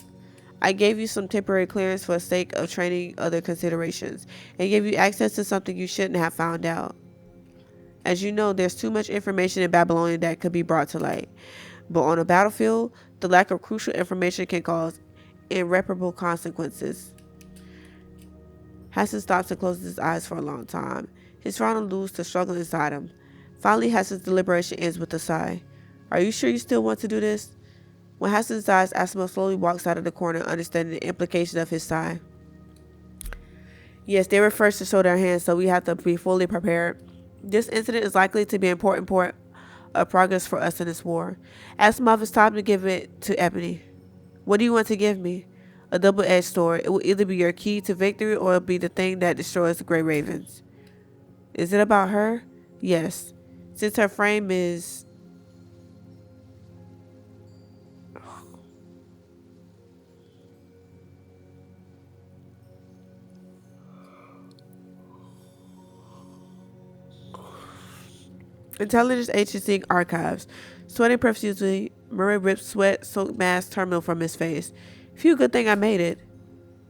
I gave you some temporary clearance for the sake of training other considerations, and gave you access to something you shouldn't have found out. As you know, there's too much information in Babylonia that could be brought to light. But on a battlefield, the lack of crucial information can cause irreparable consequences. Hassan stops and closes his eyes for a long time. His frown alludes to struggle inside him. Finally, Hassan's deliberation ends with a sigh. Are you sure you still want to do this? When Hassan sighs, Asma slowly walks out of the corner, understanding the implication of his sigh. Yes, they were first to show their hands, so we have to be fully prepared. This incident is likely to be an important point of progress for us in this war. Asma, it's time to give it to Ebony. What do you want to give me? A double-edged sword. It will either be your key to victory or it'll be the thing that destroys the Grey Ravens. Is it about her? Yes. Since her frame is... Intelligence Agency Archives. Sweating profusely, Murray rips sweat-soaked mask terminal from his face. Phew, good thing I made it.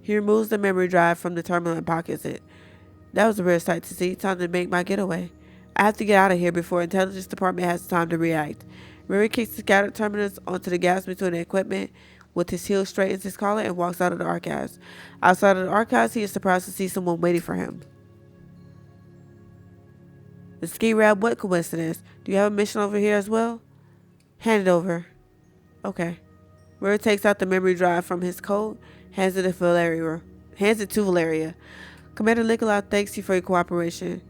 He removes the memory drive from the terminal and pockets it. That was a rare sight to see. Time to make my getaway. I have to get out of here before Intelligence Department has time to react. Murray kicks the scattered terminals onto the gaps between the equipment with his heel straightens his collar and walks out of the archives. Outside of the archives, he is surprised to see someone waiting for him. The ski rab, what coincidence? Do you have a mission over here as well? Hand it over. Okay. Murray takes out the memory drive from his coat, hands it to Valeria. Commander Nicola thanks you for your cooperation.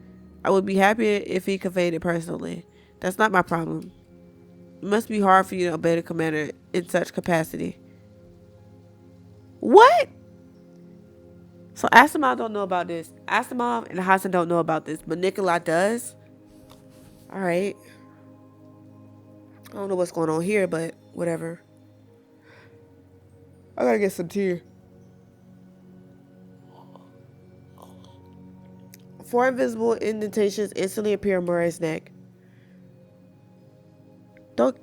I would be happier if he conveyed it personally. That's not my problem. It must be hard for you to obey the commander in such capacity. What? So Asimov don't know about this. Asimov and Hassan don't know about this, but Nikolai does. All right. I don't know what's going on here, but whatever. I gotta get some tea. 4 invisible indentations instantly appear on Murray's neck. Don't.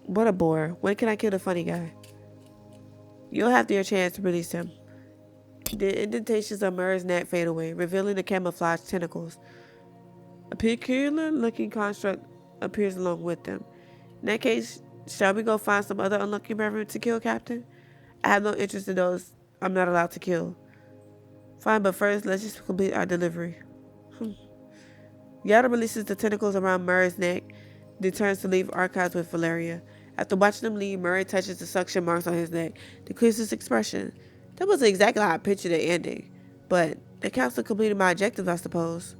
What a bore. When can I kill the funny guy? You'll have your chance to release him. The indentations on Murray's neck fade away, revealing the camouflage tentacles. A peculiar-looking construct appears along with them. In that case, shall we go find some other unlucky brethren to kill, Captain? I have no interest in those I'm not allowed to kill. Fine, but first, let's just complete our delivery. Yada releases the tentacles around Murray's neck, then turns to leave archives with Valeria. After watching them leave, Murray touches the suction marks on his neck, decreases his expression. That wasn't exactly how I pictured the ending, but the council completed my objective, I suppose.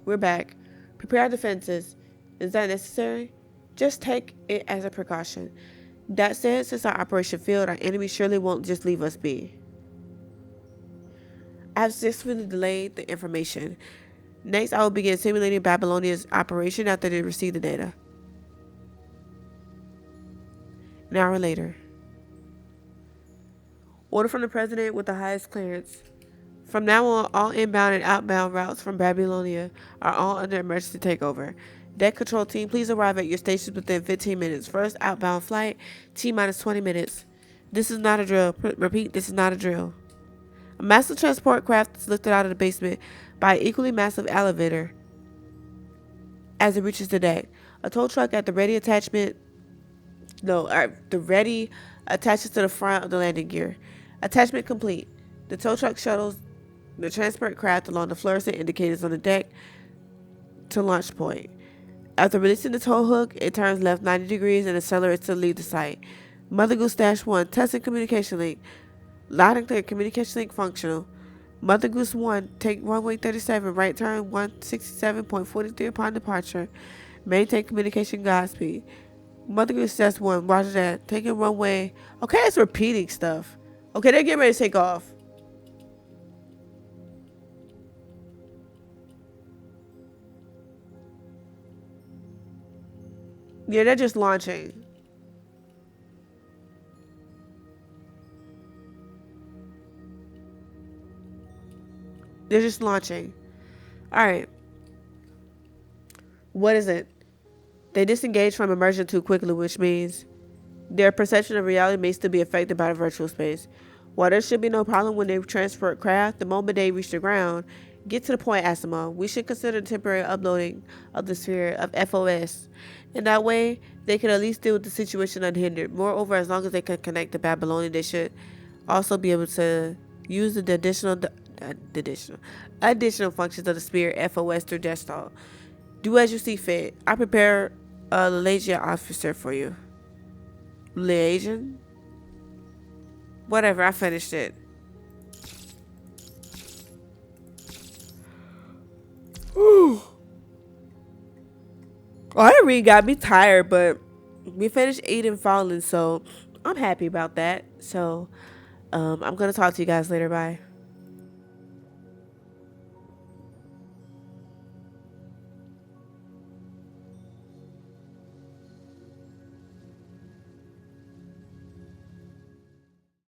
We're back. Prepare our defenses. Is that necessary? Just take it as a precaution. That said, since our operation failed, our enemy surely won't just leave us be. I have successfully delayed the information. Next, I will begin simulating Babylonia's operation after they receive the data. An hour later. Order from the President with the highest clearance. From now on, all inbound and outbound routes from Babylonia are all under emergency takeover. Deck control team, please arrive at your stations within 15 minutes. First outbound flight, T-minus 20 minutes. This is not a drill. Repeat, this is not a drill. A massive transport craft is lifted out of the basement by an equally massive elevator as it reaches the deck. A tow truck at the ready attaches to the front of the landing gear. Attachment complete. The tow truck shuttles the transport craft along the fluorescent indicators on the deck to launch point. After releasing the tow hook, it turns left 90 degrees and accelerates to leave the site. Mother Goose Dash 1, testing communication link. Loud and clear, communication link functional. Mother Goose 1, take runway 37, right turn 167.43 upon departure. Maintain communication Godspeed. Mother Goose Dash 1, roger that. Taking runway. Okay, it's repeating stuff. Okay, they're getting ready to take off. Yeah, they're just launching. They're just launching. Alright. What is it? They disengage from immersion too quickly, which means their perception of reality may still be affected by the virtual space. While there should be no problem when they transfer craft, the moment they reach the ground, get to the point, Asimov. We should consider temporary uploading of the sphere of FOS. In that way, they can at least deal with the situation unhindered. Moreover, as long as they can connect to Babylonia, they should also be able to use the additional functions of the sphere FOS through desktop. Do as you see fit. I prepare a liaison officer for you. Liaison? Whatever, I finished it. Whew. Oh, that really got me tired, but we finished Aiden falling, so I'm happy about that. So, I'm gonna talk to you guys later. Bye.